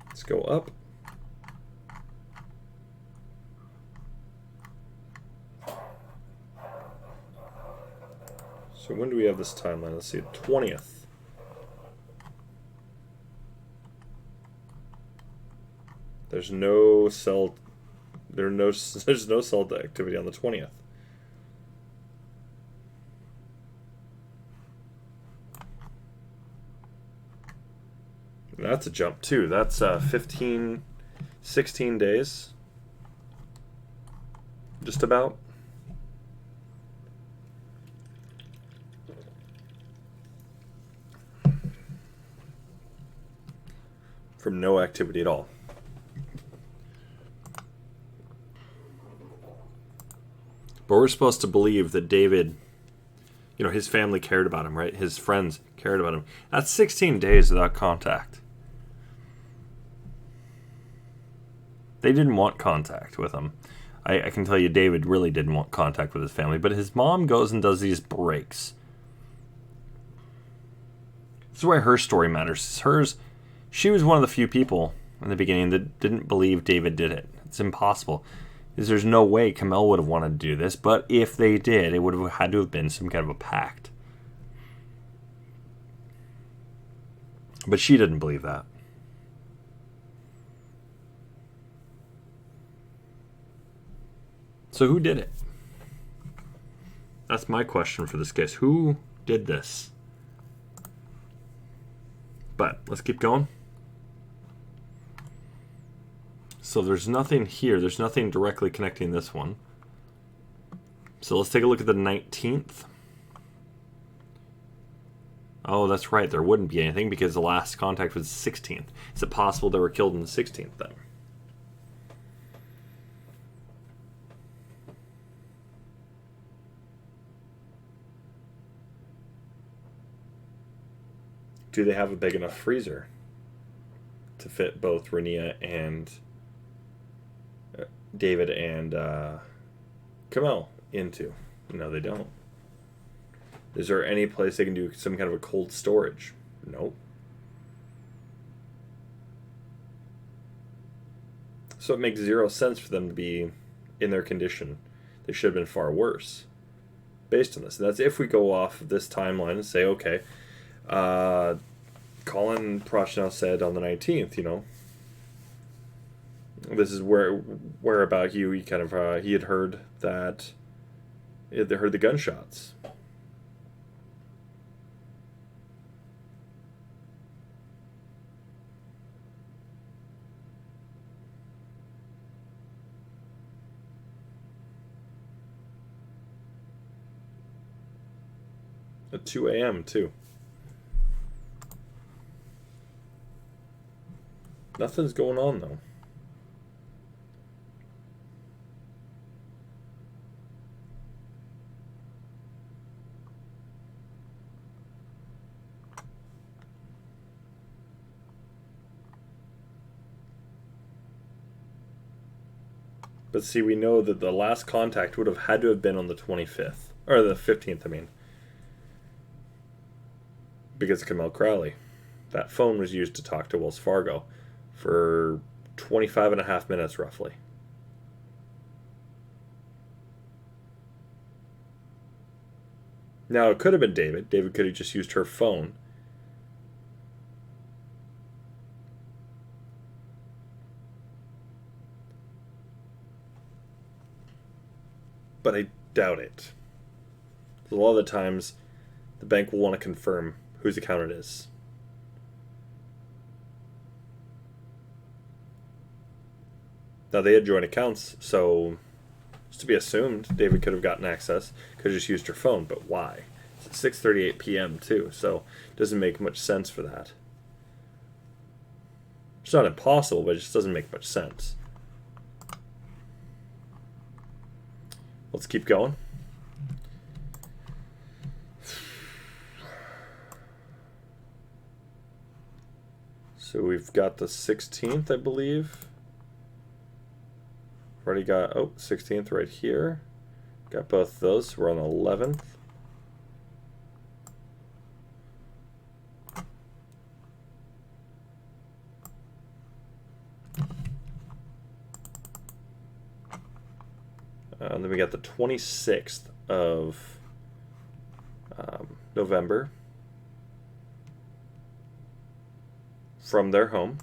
Let's go up. So when do we have this timeline? Let's see, 20th. There's no cell activity on the 20th. That's a jump too. That's 16 days. Just about. From no activity at all. But we're supposed to believe that David, his family cared about him, right? His friends cared about him. That's 16 days without contact. They didn't want contact with him. I can tell you David really didn't want contact with his family, but his mom goes and does these breaks. This is why her story matters. She was one of the few people in the beginning that didn't believe David did it. It's impossible. There's no way Kamel would have wanted to do this, but if they did, it would have had to have been some kind of a pact. But she didn't believe that. So who did it? That's my question for this case. Who did this? But let's keep going. So there's nothing here. There's nothing directly connecting this one. So let's take a look at the 19th. Oh, that's right. There wouldn't be anything because the last contact was the 16th. Is it possible they were killed on the 16th then? Do they have a big enough freezer to fit both Rania and David and Kamel into? No, they don't. Is there any place they can do some kind of a cold storage? Nope. So it makes zero sense for them to be in their condition. They should have been far worse based on this. And that's if we go off of this timeline and say, okay, Colin Prochnow said on the 19th, this is where about he kind of he had heard that they heard the gunshots. At 2 a.m. too. Nothing's going on though. But see, we know that the last contact would have had to have been on the 25th. Or the 15th, I mean. Because of Kamel Crowley. That phone was used to talk to Wells Fargo for 25 and a half minutes, roughly. Now, it could have been David. David could have just used her phone. But I doubt it. A lot of the times, the bank will want to confirm whose account it is. Now, they had joint accounts, so it's to be assumed David could have gotten access, could have just used her phone, but why? It's at 6:38 p.m. too, so it doesn't make much sense for that. It's not impossible, but it just doesn't make much sense. Let's keep going. So we've got the 16th, I believe. Already got, 16th right here. Got both of those, so we're on the 11th. And then we got the 26th of November from their home.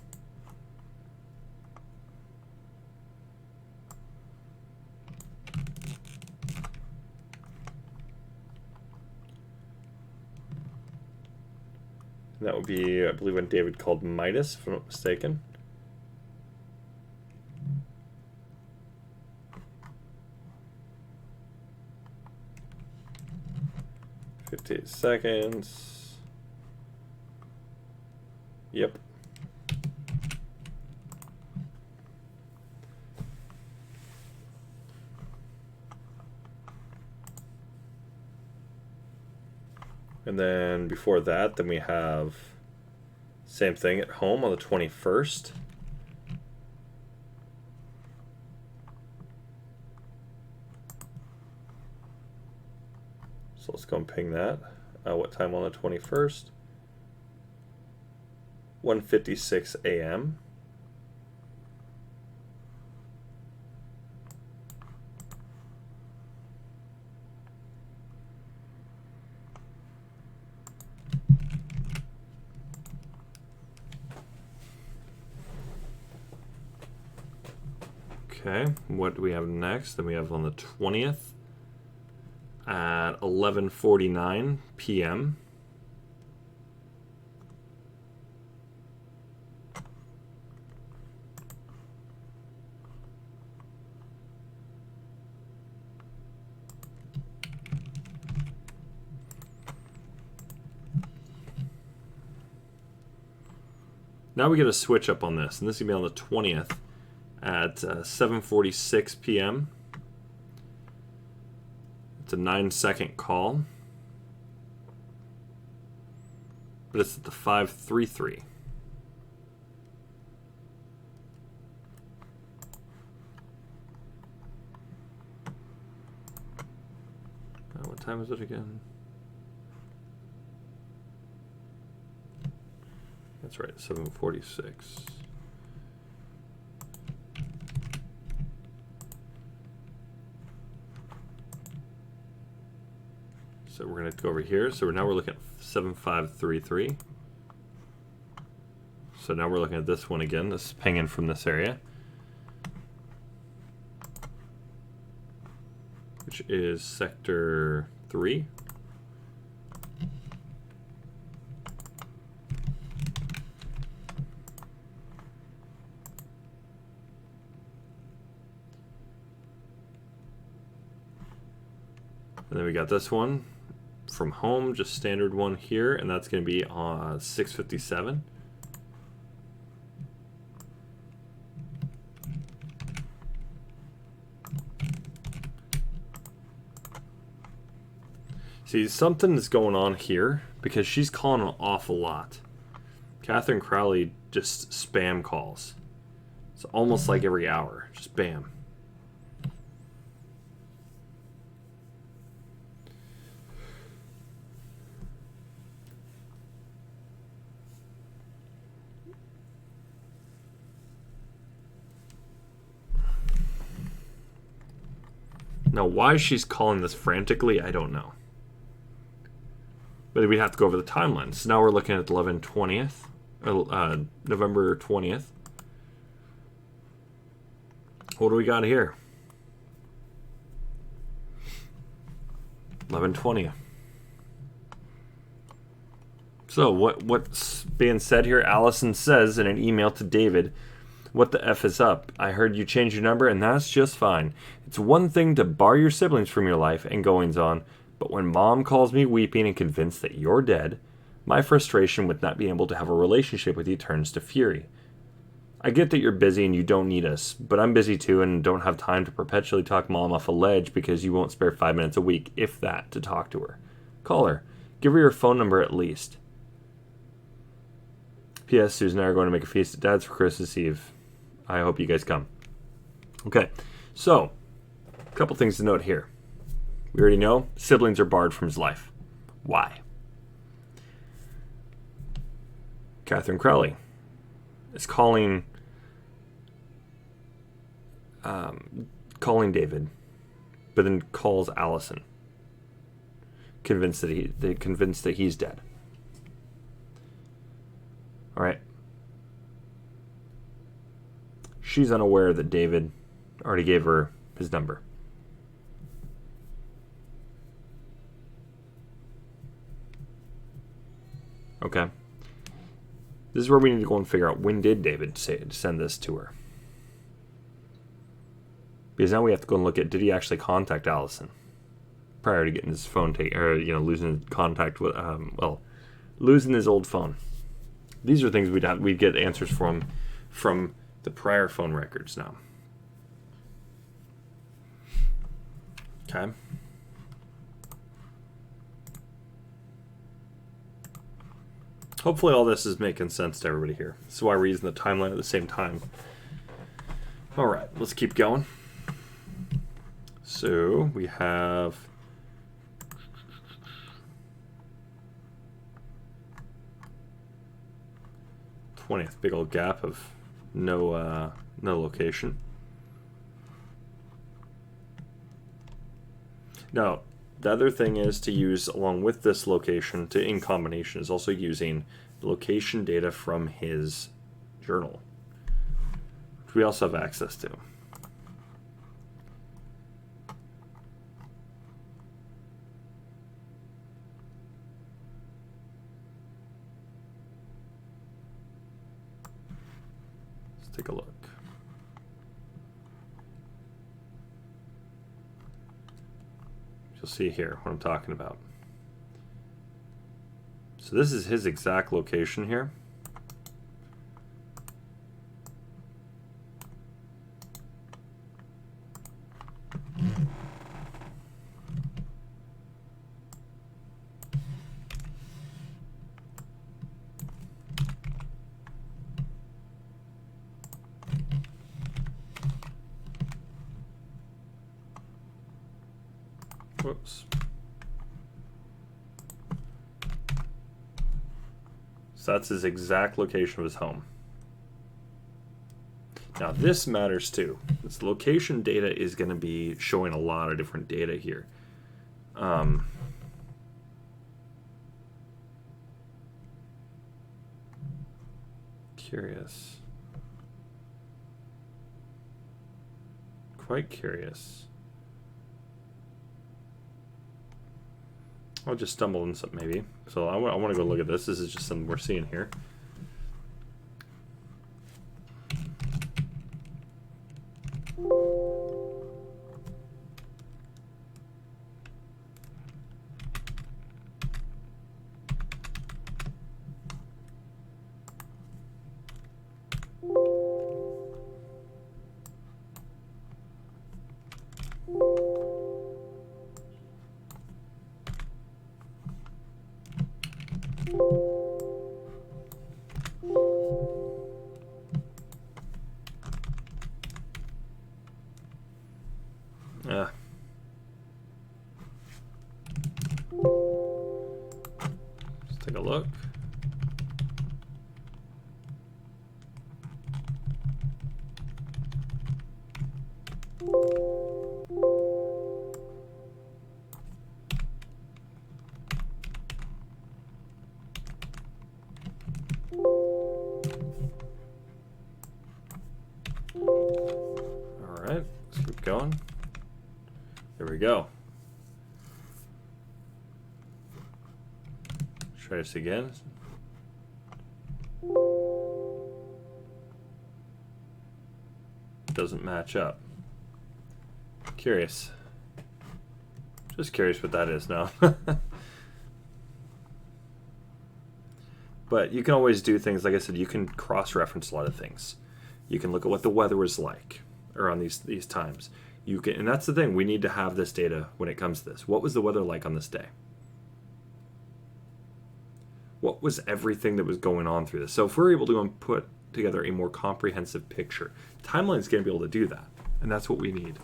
And that would be, I believe, when David called Midas, if I'm not mistaken. "58 seconds. Yep. And then before that, then we have same thing at home on the 21st. So let's go and ping that. What time on the 21st? 1:56 a.m. Okay, what do we have next? Then we have on the 20th at 11:49 p.m. Now we get a switch up on this, and this is going to be on the 20th at 7:46 p.m. It's a 9-second call, but it's at the 533. What time is it again? That's right, 7:46. So we're going to go over here. So now we're looking at 7533. So now we're looking at this one again. This is pinging from this area, which is sector 3. And then we got this one from home, just standard one here, and that's going to be on 657. See, something is going on here because she's calling an awful lot. Catherine Crowley just spam calls. It's almost like every hour. Just bam. Now, why she's calling this frantically, I don't know. But we'd have to go over the timeline. So now we're looking at 11/20th, November 20th. What do we got here? 11/20. So what's being said here? Allison says in an email to David, "What the F is up? I heard you changed your number, and that's just fine. It's one thing to bar your siblings from your life and goings on, but when Mom calls me weeping and convinced that you're dead, my frustration with not being able to have a relationship with you turns to fury. I get that you're busy and you don't need us, but I'm busy too and don't have time to perpetually talk Mom off a ledge because you won't spare 5 minutes a week, if that, to talk to her. Call her. Give her your phone number at least. P.S. Susan and I are going to make a feast at Dad's for Christmas Eve. I hope you guys come." Okay, so, a couple things to note here. We already know siblings are barred from his life. Why? Catherine Crowley is calling David, but then calls Allison, convinced that he's dead. All right. She's unaware that David already gave her his number. Okay. This is where we need to go and figure out, when did David send this to her? Because now we have to go and look at, did he actually contact Allison prior to getting his phone losing contact with, losing his old phone. These are things we'd get answers from the prior phone records now. Okay. Hopefully all this is making sense to everybody here. This is why we're using the timeline at the same time. All right, let's keep going. So we have '20th, big old gap of no location. Now, the other thing is to use, along with this location, in combination, is also using location data from his journal, which we also have access to. Let's take a look. You'll see here what I'm talking about. So this is his exact location here. Whoops. So that's his exact location of his home. Now this matters too. This location data is going to be showing a lot of different data here. Curious. Quite curious. I'll just stumble in something maybe. So I want to go look at this. This is just something we're seeing here. Yeah. Let's take a look. All right, let's keep going. There we go. Try this again. Doesn't match up. Curious. Just curious what that is now. But you can always do things, like I said, you can cross-reference a lot of things. You can look at what the weather was like around these times. You can, and that's the thing, we need to have this data when it comes to this. What was the weather like on this day? What was everything that was going on through this? So if we're able to put together a more comprehensive picture, Timeline's going to be able to do that. And that's what we need.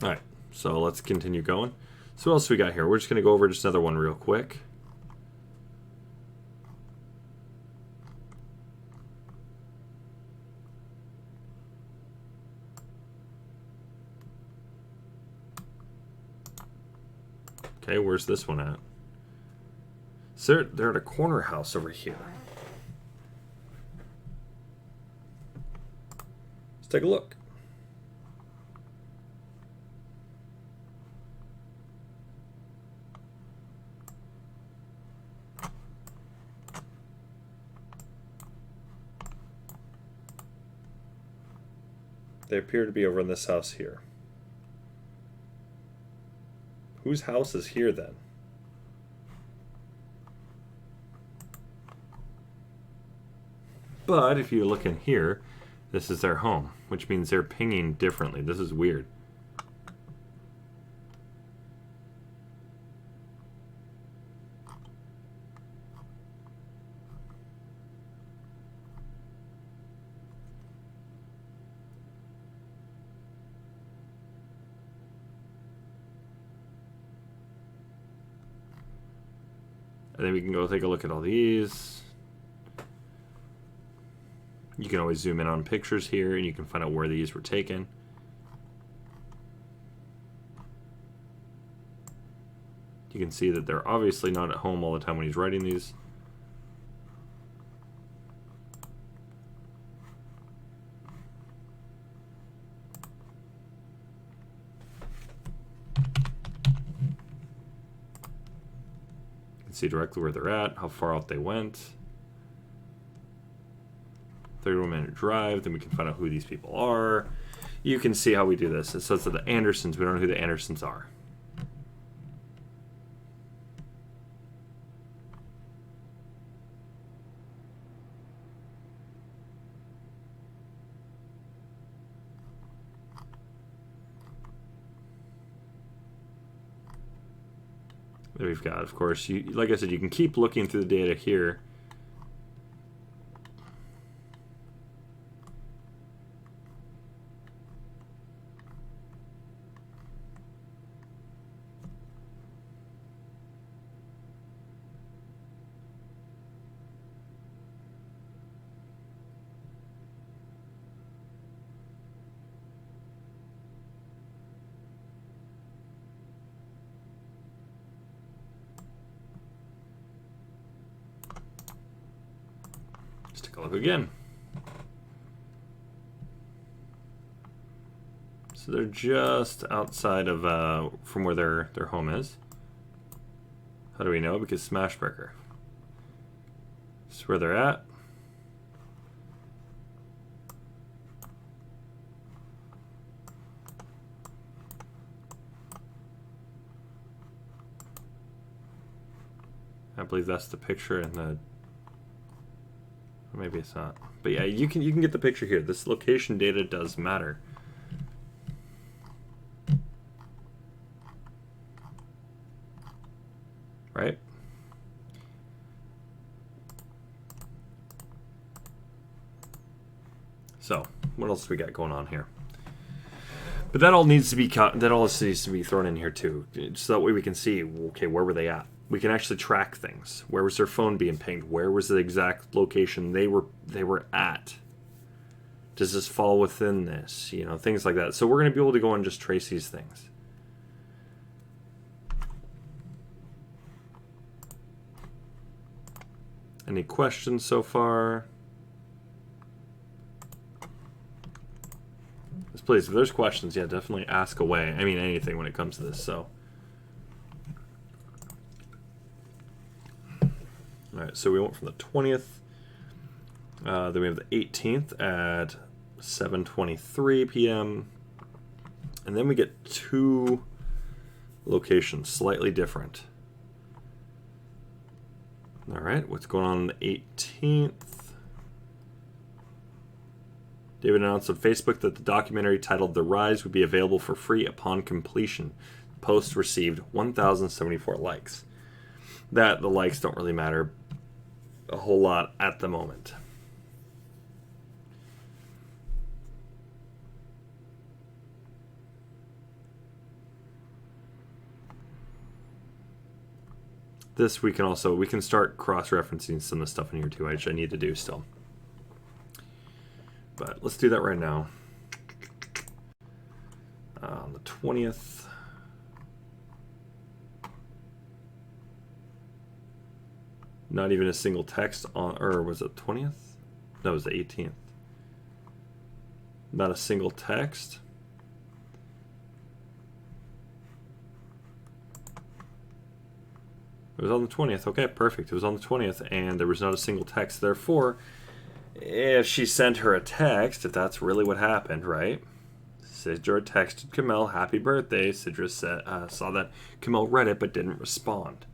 All right, so let's continue going. So what else we got here? We're just going to go over just another one real quick. Okay, where's this one at? So they're at a corner house over here. Let's take a look. They appear to be over in this house here. Whose house is here then? But if you look in here, this is their home, which means they're pinging differently. This is weird. And then we can go take a look at all these. You can always zoom in on pictures here and you can find out where these were taken. You can see that they're obviously not at home all the time when he's writing these. See directly where they're at, how far out they went. 31-minute drive, then we can find out who these people are. You can see how we do this. It says that the Andersons, we don't know who the Andersons are. There we've got, of course, like I said, you can keep looking through the data here. Take a look again. So they're just outside of from where their home is. How do we know? Because Smashburger. This is where they're at. I believe that's the picture in the. Maybe it's not. But yeah, you can get the picture here. This location data does matter. right? So, what else do we got going on here? But that all needs to be thrown in here too, so that way we can see, okay, where were they at? We can actually track things. Where was their phone being pinged? Where was the exact location they were at? Does this fall within this? You know, things like that. So we're going to be able to go and just trace these things. Any questions so far? Please, if there's questions, yeah, definitely ask away. I mean, anything when it comes to this, so. Alright, so we went from the 20th. Then we have the 18th at 7:23 p.m. And then we get two locations, slightly different. Alright, what's going on the 18th? David announced on Facebook that the documentary titled The Rise would be available for free upon completion. The post received 1,074 likes. The likes don't really matter a whole lot at the moment. This we can start cross-referencing some of the stuff in here too, which I need to do still. But let's do that right now. On the 20th. Not even a single text on, or was it 20th? No, it was the 18th. Not a single text. It was on the 20th. Okay, perfect. It was on the 20th, and there was not a single text. Therefore, if she sent her a text, if that's really what happened, right? Sidra texted Kamel, happy birthday. Sidra saw that Kamel read it but didn't respond.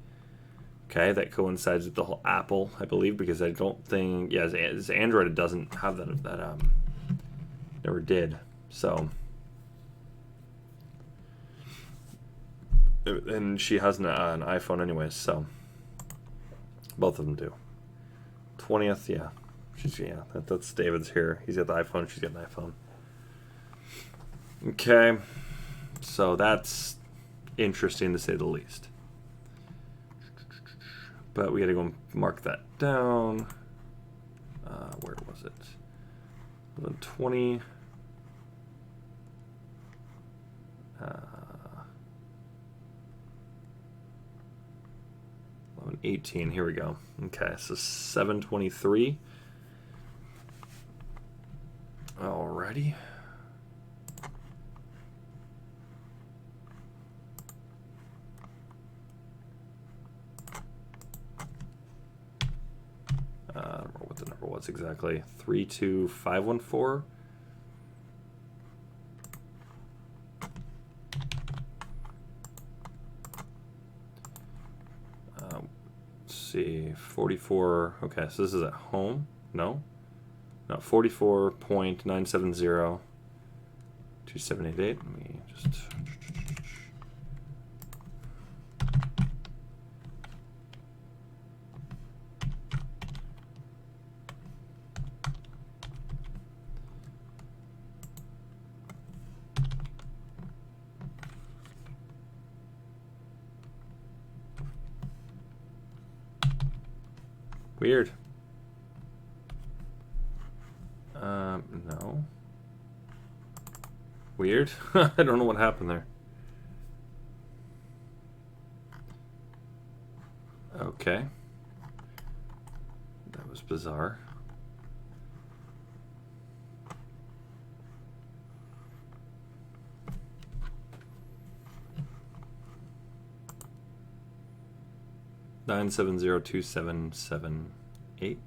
Okay, that coincides with the whole Apple, I believe, because I don't think, yeah, as Android, it doesn't have that never did. So, and she has an iPhone anyways, so both of them do. 20th, yeah. That's David's here. He's got the iPhone, she's got an iPhone. Okay, so that's interesting to say the least. But we gotta go mark that down. Where was it? 11:20. 11:18. Here we go. Okay, so 7:23. Alrighty. I don't remember what the number was exactly. 32514. Let's see, 44. Okay, so this is at home. No, 44.970. 2788. Let me just. Weird. No. Weird. I don't know what happened there. Okay. That was bizarre. Nine 702-778.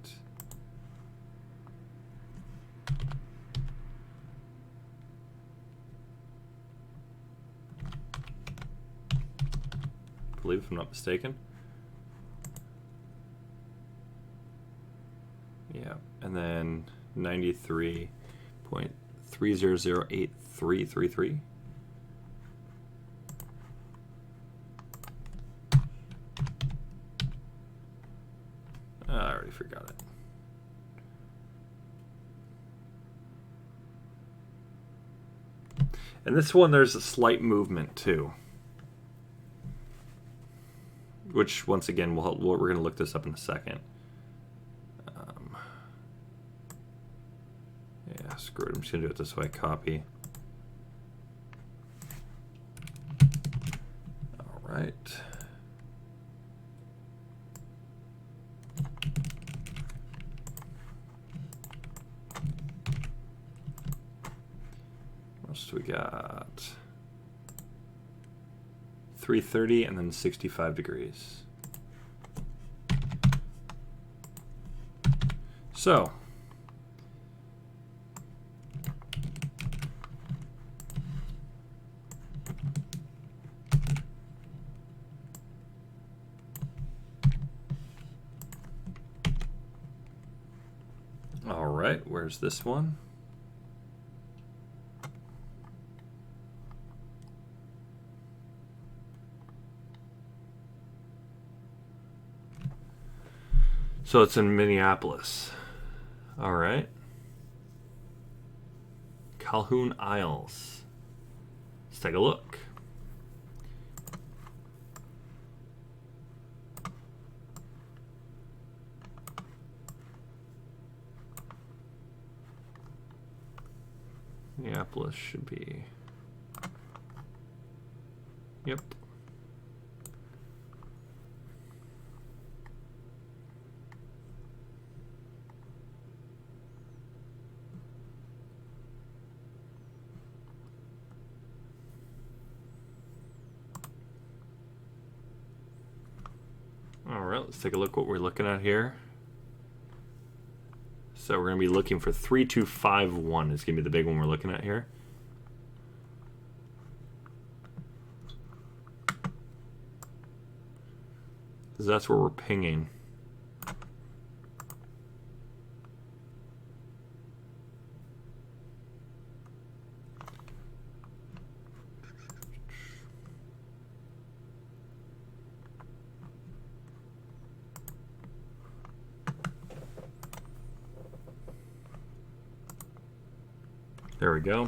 I believe, if I'm not mistaken. Yeah, and then 93.3008333. forgot it. And this one, there's a slight movement too. Which, once again, we're going to look this up in a second. Yeah, screw it. I'm just going to do it this way. Copy. All right. What else do we got? 330 and then 65 degrees. So, all right, where's this one? So it's in Minneapolis. All right. Calhoun Isles. Let's take a look. Minneapolis should be. Yep. All right, let's take a look what we're looking at here. So we're going to be looking for 3251 is going to be the big one we're looking at here. Because that's where we're pinging. There we go.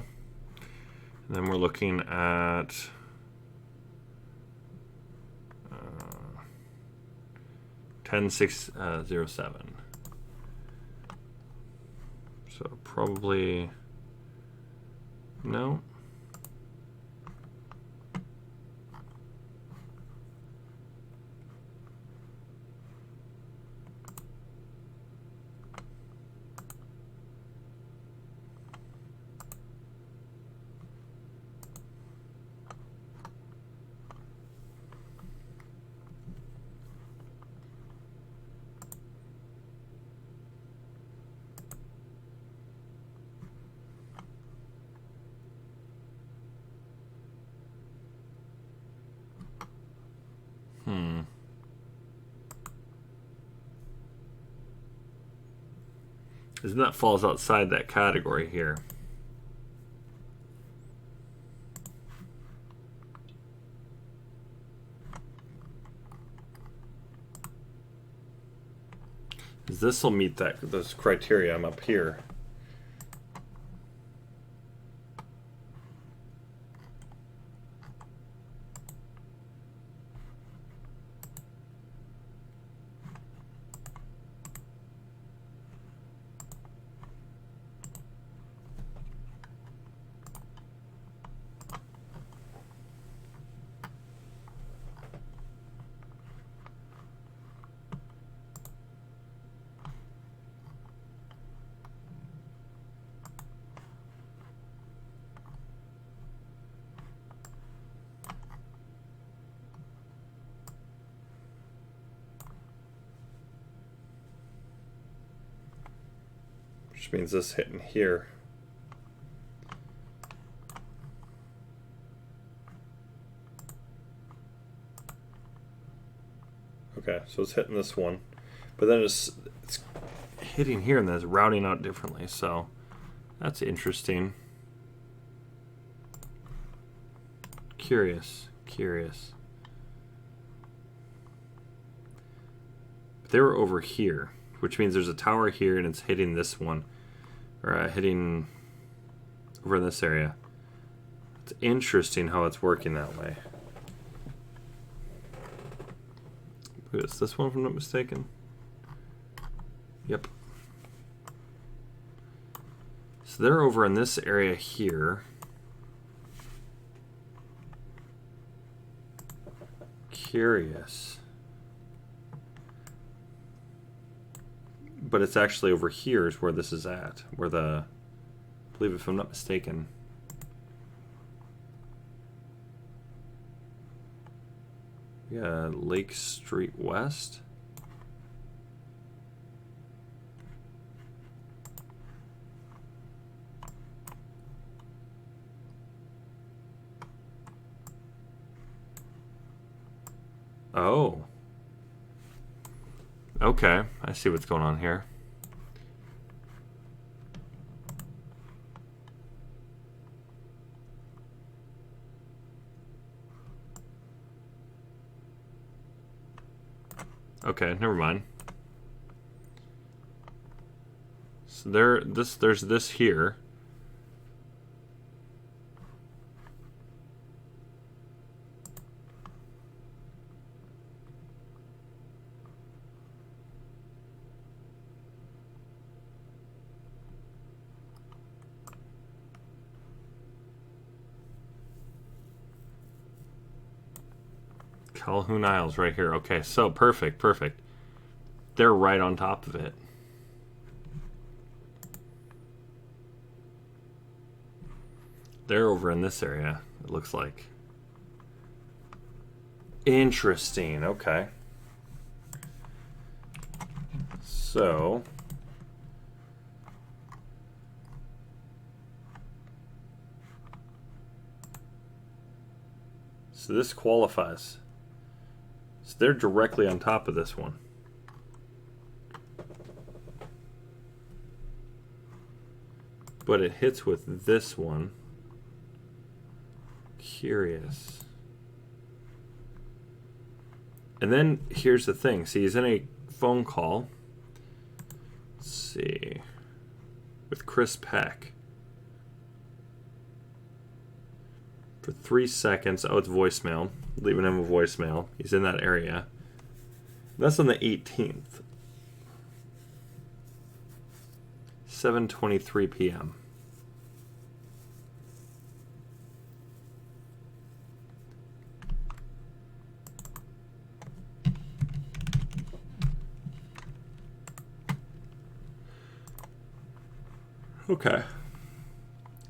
And then we're looking at 10607. So probably no. Isn't that falls outside that category here? This will meet those criteria. I'm up here. Which means this hitting here. Okay, so it's hitting this one, but then it's hitting here and then it's routing out differently, so that's interesting. Curious. But they were over here. which means there's a tower here and it's hitting this one, or hitting over in this area. It's interesting how it's working that way. Is this one, if I'm not mistaken? Yep. So they're over in this area here. Curious. But it's actually over here is where this is at. Where the, I believe if I'm not mistaken. Yeah, Lake Street West. Oh. Okay, I see what's going on here. Okay, never mind. So there's this here. Calhoun Isles right here. Okay, so perfect. They're right on top of it. They're over in this area, it looks like. Interesting, okay. So this qualifies. So they're directly on top of this one. But it hits with this one. Curious. And then here's the thing. See, he's in a phone call. Let's see. With Chris Peck. For 3 seconds. Oh, it's voicemail. Leaving him a voicemail. He's in that area. That's on the 18th. 7:23 p.m. Okay.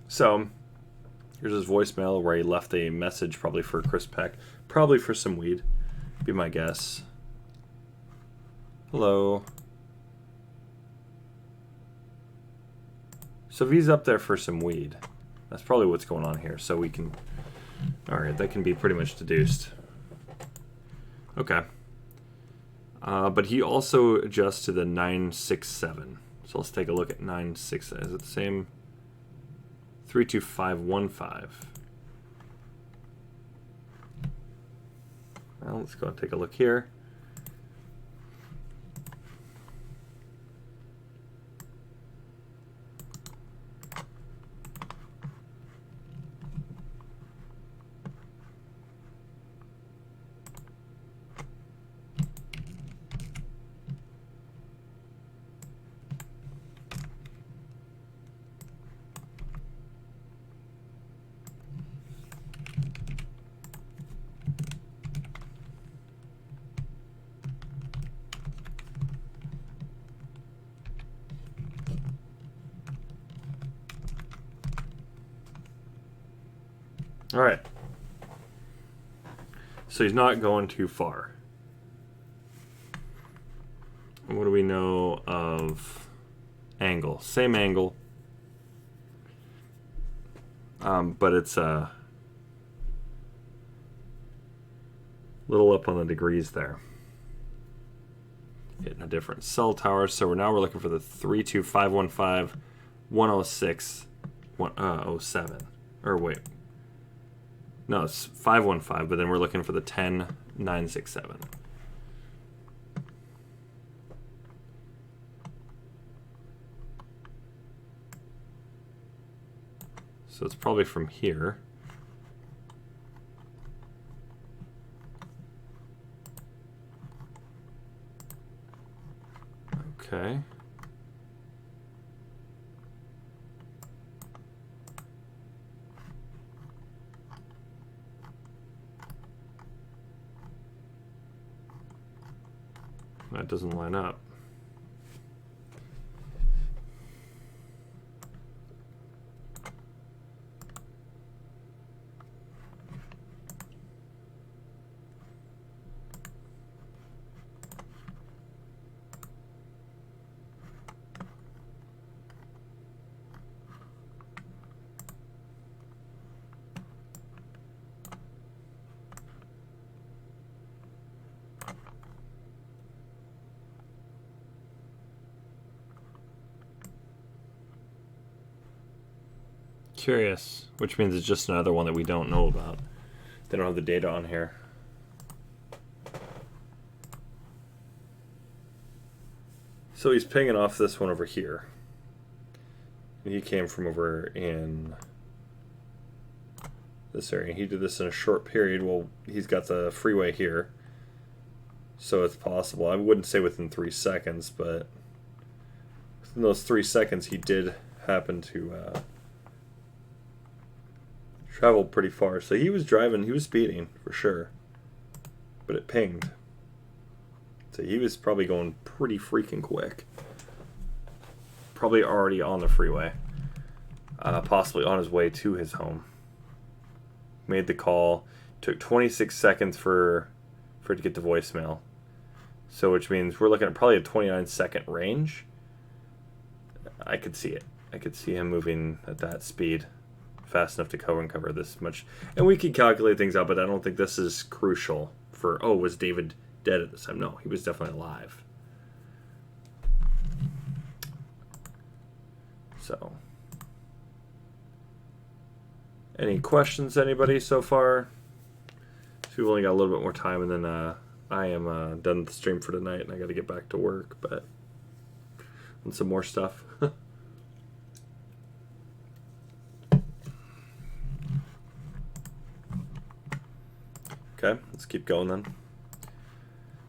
So, here's his voicemail where he left a message probably for Chris Peck. Probably for some weed. Be my guess. Hello. So if he's up there for some weed, that's probably what's going on here. So we can... Alright, that can be pretty much deduced. Okay. But he also adjusts to the 967. So let's take a look at 967. Is it the same? 32515. Well, let's go and take a look here. All right. So he's not going too far. What do we know of angle? Same angle. But it's a little up on the degrees there. Hitting a different cell tower. So we're looking for the 32515 106 07. Or wait. No, it's 515, but then we're looking for the 10967. So it's probably from here. Okay. That doesn't line up. Curious, which means it's just another one that we don't know about. They don't have the data on here. So he's pinging off this one over here. And he came from over in this area. He did this in a short period. Well, he's got the freeway here. So it's possible. I wouldn't say within 3 seconds, but within those 3 seconds he did happen to travel pretty far. So he was driving, he was speeding for sure. But it pinged. So he was probably going pretty freaking quick. Probably already on the freeway. Possibly on his way to his home. Made the call. Took 26 seconds for it to get the voicemail. So which means we're looking at probably a 29-second range. I could see it. I could see him moving at that speed. Fast enough to cover this much. And we can calculate things out, but I don't think this is crucial for, oh, was David dead at this time? No, he was definitely alive. So, any questions, anybody, so far? So we've only got a little bit more time, and then I am done with the stream for tonight, and I got to get back to work, but and some more stuff. Okay, let's keep going then.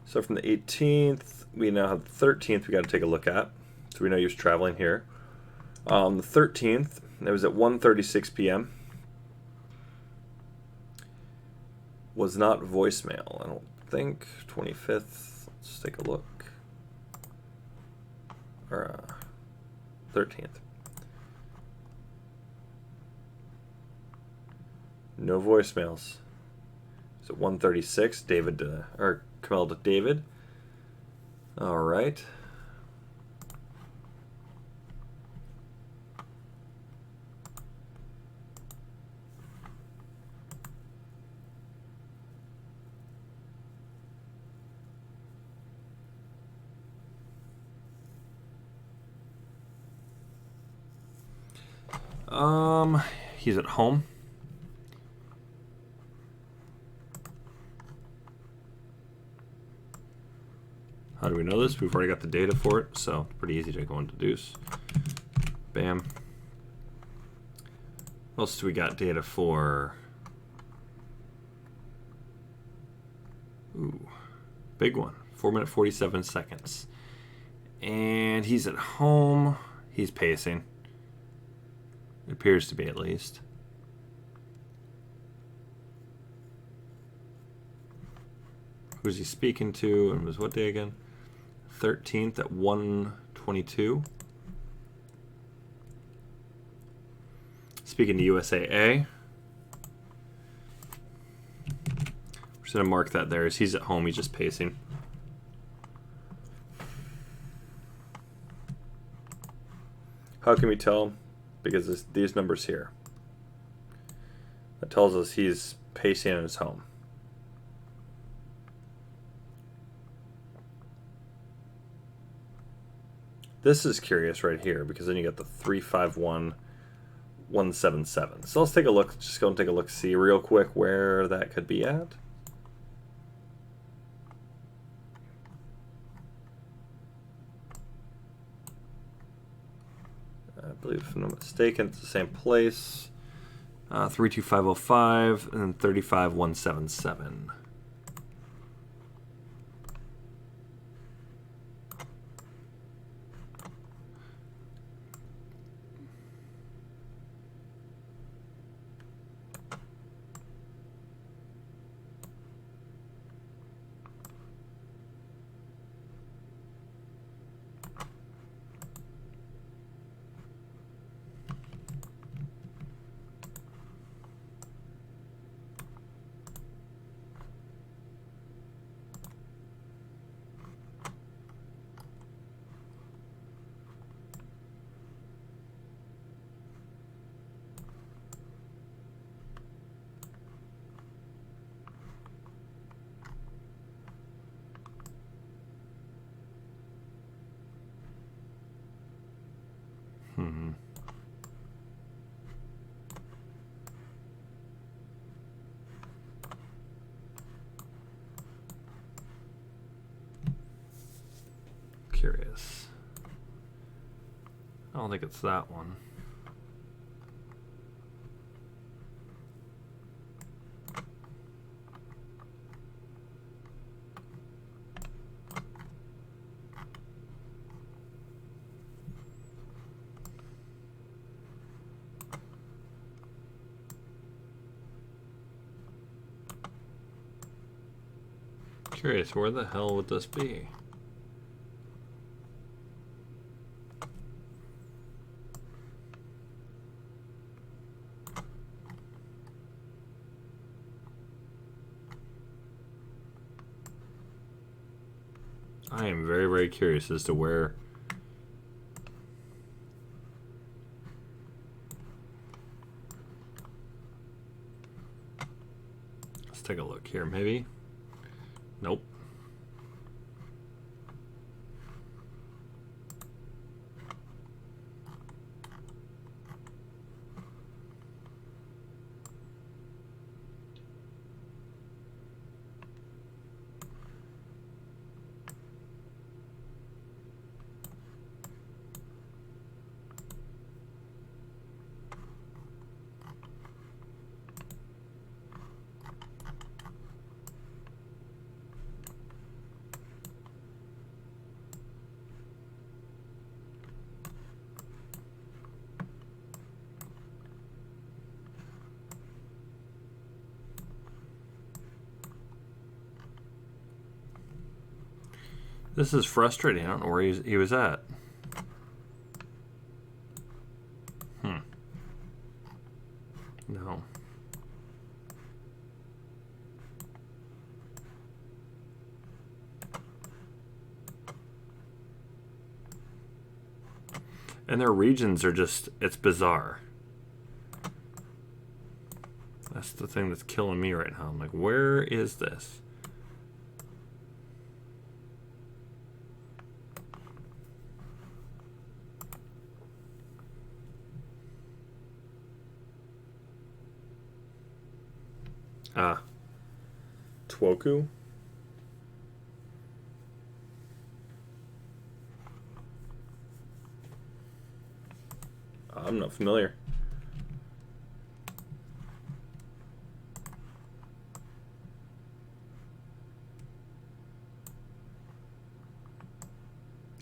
So from the 18th, we now have the 13th we got to take a look at. So we know he was traveling here. The 13th, it was at 1:36 p.m. Was not voicemail, I don't think. 25th, let's take a look. Or 13th. No voicemails. So 1:36, David or Kamel to David. All right. He's at home. How do we know this? We've already got the data for it, so it's pretty easy to go and deduce. Bam. What else do we got data for? Ooh, big one. 4 minutes 47 seconds. And he's at home. He's pacing. It appears to be, at least. Who's he speaking to? And it was what day again? 13th at 1:22. Speaking to USAA. We're just going to mark that there as he's at home. He's just pacing. How can we tell? Because these numbers here. That tells us he's pacing in his home. This is curious right here because then you got the 351,177. So let's take a look. Just go and take a look, see real quick where that could be at. I believe, if I'm not mistaken, it's the same place. 32505, and then 35177. Curious. I don't think it's that one. Curious, where the hell would this be? I am very, very curious as to where. Let's take a look here, maybe. Nope. This is frustrating. I don't know where he was at. No. And their regions are just, it's bizarre. That's the thing that's killing me right now. I'm like, where is this? Twoku? I'm not familiar.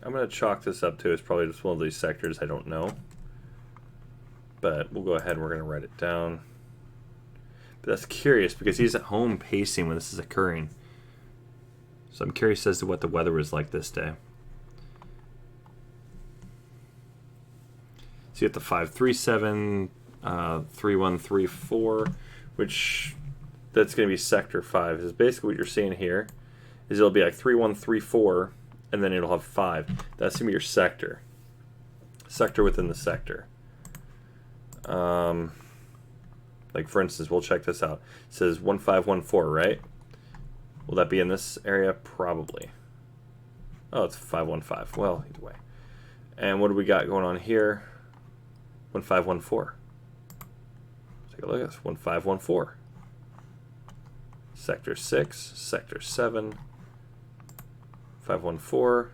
I'm going to chalk this up to it's probably just one of these sectors I don't know. But we'll go ahead and we're going to write it down. But that's curious because he's at home pacing when this is occurring. So I'm curious as to what the weather was like this day. So you have the 537, 3134, which that's going to be sector 5. Is basically what you're seeing here is it'll be like 3134 and then it'll have 5. That's going to be your sector. Sector within the sector. Like for instance, we'll check this out. It says 1514, right? Will that be in this area? Probably. Oh, it's 515. Well, either way. And what do we got going on here? 1514. Take a look at this. 1514. Sector 6, Sector 7, 514,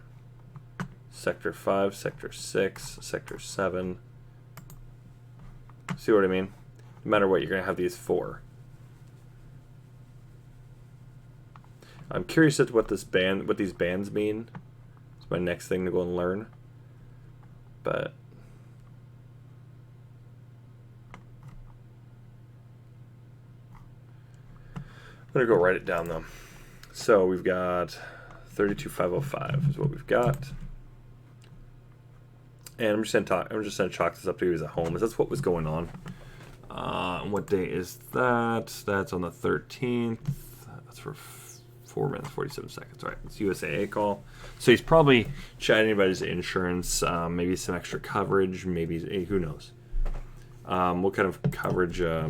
Sector 5, Sector 6, Sector 7. See what I mean? No matter what, you're going to have these 4. I'm curious as to what these bands mean. It's my next thing to go and learn. But I'm going to go write it down though. So we've got 32505 is what we've got. And I'm just gonna chalk this up to he was at home. That's what was going on. And what day is that? That's on the 13th. That's for 4 minutes 47 seconds. All right, it's USAA call. So he's probably chatting about his insurance, maybe some extra coverage, maybe who knows. What kind of coverage? I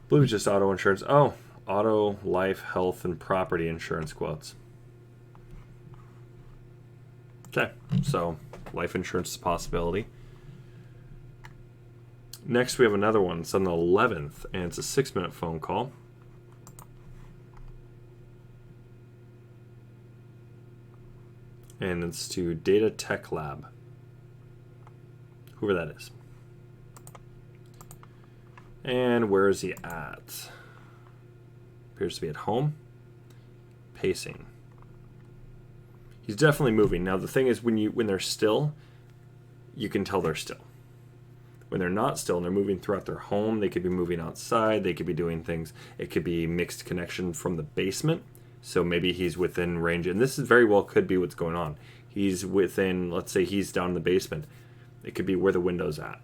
believe it's just auto insurance. Oh, auto, life, health, and property insurance quotes. Okay, so life insurance is a possibility. Next, we have another one. It's on the 11th, and it's a 6-minute phone call. And it's to Data Tech Lab. Whoever that is. And where is he at? Appears to be at home. Pacing. He's definitely moving. Now the thing is, when they're still, you can tell they're still. When they're not still and they're moving throughout their home, they could be moving outside. They could be doing things. It could be mixed connection from the basement. So maybe he's within range. And this is very well could be what's going on. He's within, let's say he's down in the basement. It could be where the window's at,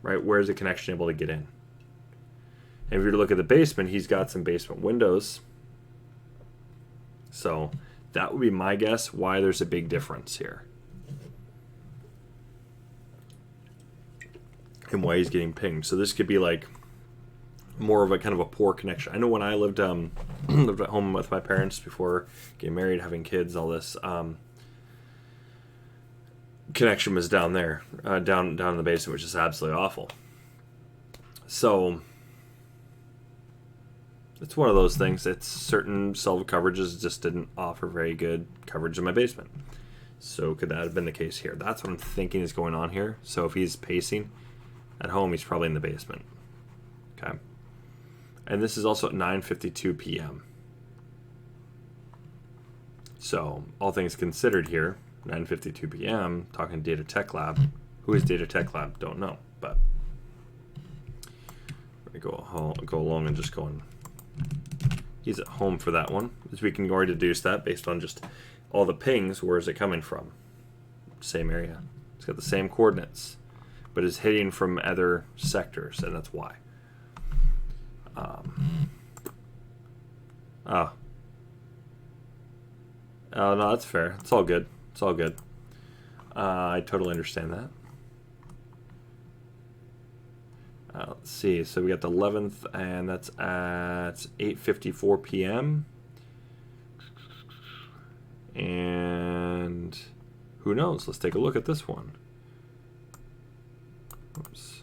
right? Where's the connection able to get in? And if you were to look at the basement, he's got some basement windows. So that would be my guess why there's a big difference here. And why he's getting pinged. So this could be like more of a kind of a poor connection. I know when I lived lived at home with my parents before getting married, having kids, all this, connection was down there, down in the basement, which is absolutely awful. So it's one of those things. It's certain cell coverages just didn't offer very good coverage in my basement. So could that have been the case here? That's what I'm thinking is going on here. So if he's pacing at home, he's probably in the basement. Okay. And this is also at 9:52 p.m. So all things considered here, 9:52 p.m., talking Data Tech Lab. Who is Data Tech Lab? Don't know, but we're going to go along and just go on. He's at home for that one, as we can already deduce that based on just all the pings. Where is it coming from? Same area. It's got the same coordinates, but is hitting from other sectors, and that's why. Oh, no, that's fair. It's all good. It's all good. I totally understand that. Let's see. So we got the 11th, and that's at 8:54 p.m. And who knows? Let's take a look at this one. Oops.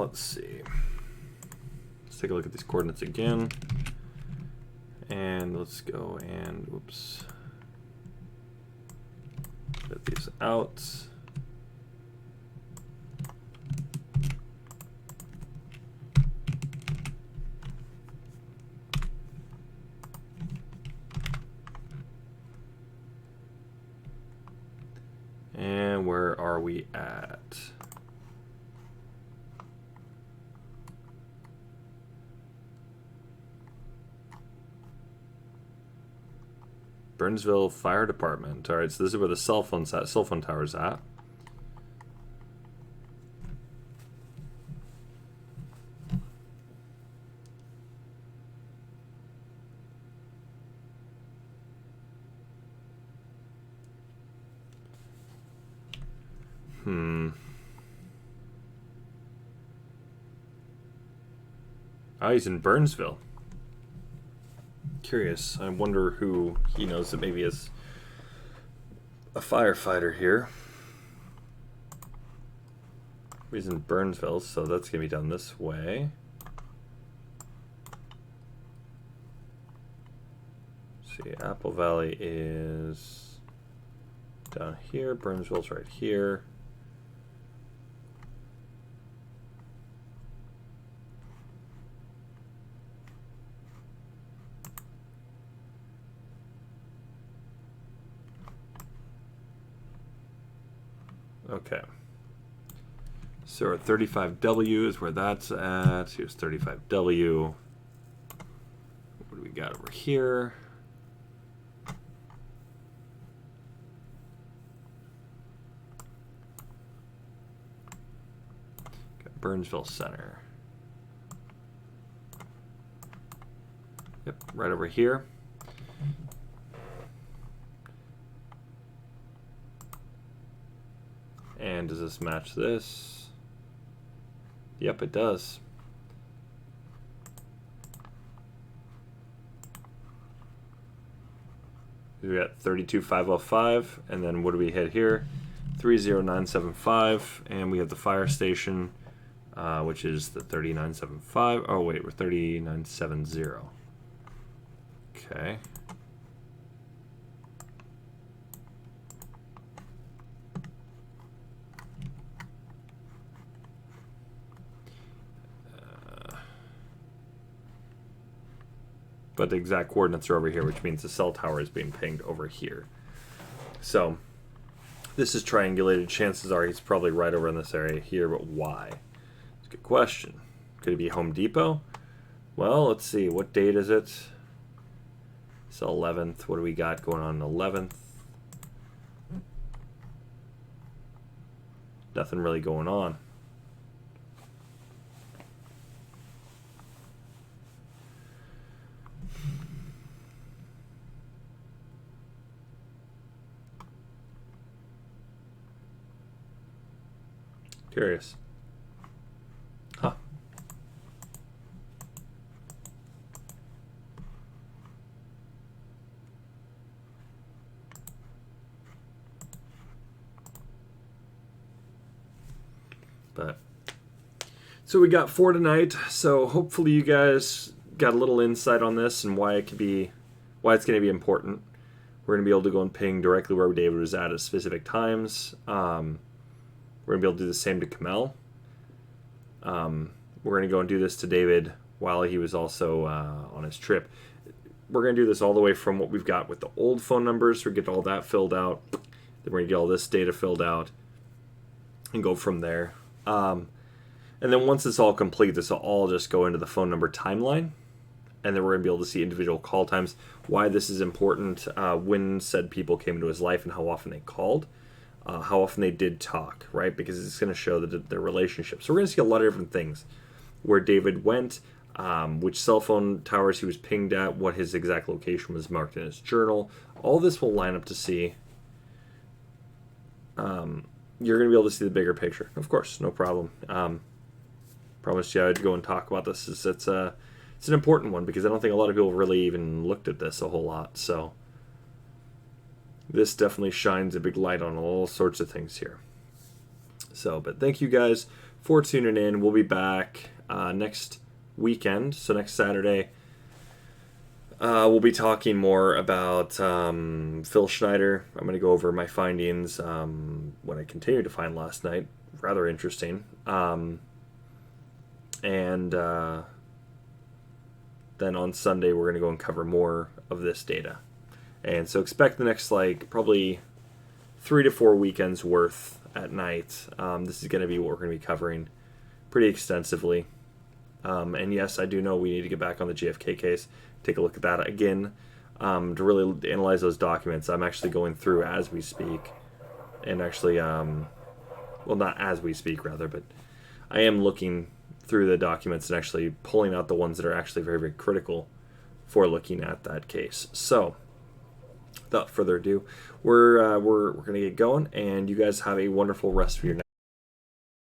Let's see. Let's take a look at these coordinates again. And let's go and, whoops. Get these out. And where are we at? Burnsville Fire Department. All right, so this is where the cell phone tower is at. Oh, he's in Burnsville. Curious. I wonder who he knows that maybe is a firefighter here. He's in Burnsville, so that's going to be done this way. Let's see, Apple Valley is down here. Burnsville's right here. Okay. So 35W is where that's at. Here's 35W. What do we got over here? Got Burnsville Center. Yep, right over here. And does this match this? Yep, it does. We got 32505, and then what do we hit here? 30975, and we have the fire station, which is the 3975. Oh wait, we're 3970. Okay. But the exact coordinates are over here, which means the cell tower is being pinged over here. So this is triangulated. Chances are he's probably right over in this area here, but why? It's a good question. Could it be Home Depot? Well, let's see. What date is it? It's 11th. What do we got going on 11th? Nothing really going on. Curious. Huh. But so we got 4 tonight. So hopefully you guys got a little insight on this and why it could be, why it's going to be important. We're going to be able to go and ping directly where David was at specific times. We're going to be able to do the same to Kamel. We're going to go and do this to David while he was also on his trip. We're going to do this all the way from what we've got with the old phone numbers. We get all that filled out. Then we're going to get all this data filled out and go from there. And then once it's all complete, this will all just go into the phone number timeline. And then we're going to be able to see individual call times, why this is important, when said people came into his life and how often they called. How often they did talk, right? Because it's going to show their relationship. So we're going to see a lot of different things. Where David went, which cell phone towers he was pinged at, what his exact location was marked in his journal. All this will line up to see. You're going to be able to see the bigger picture. Of course, no problem. Promised you I'd go and talk about this. It's an important one because I don't think a lot of people really even looked at this a whole lot. So this definitely shines a big light on all sorts of things here. So, but thank you guys for tuning in. We'll be back next weekend, so next Saturday. We'll be talking more about Phil Schneider. I'm going to go over my findings, what I continued to find last night. Rather interesting. And then on Sunday, we're going to go and cover more of this data. And so expect the next, probably 3 to 4 weekends worth at night. This is going to be what we're going to be covering pretty extensively. And yes, I do know we need to get back on the JFK case, take a look at that again, to really analyze those documents. I'm actually going through as we speak, and actually, well, not as we speak, rather, but I am looking through the documents and actually pulling out the ones that are actually very, very critical for looking at that case. So, without further ado, we're gonna get going, and you guys have a wonderful rest of your night.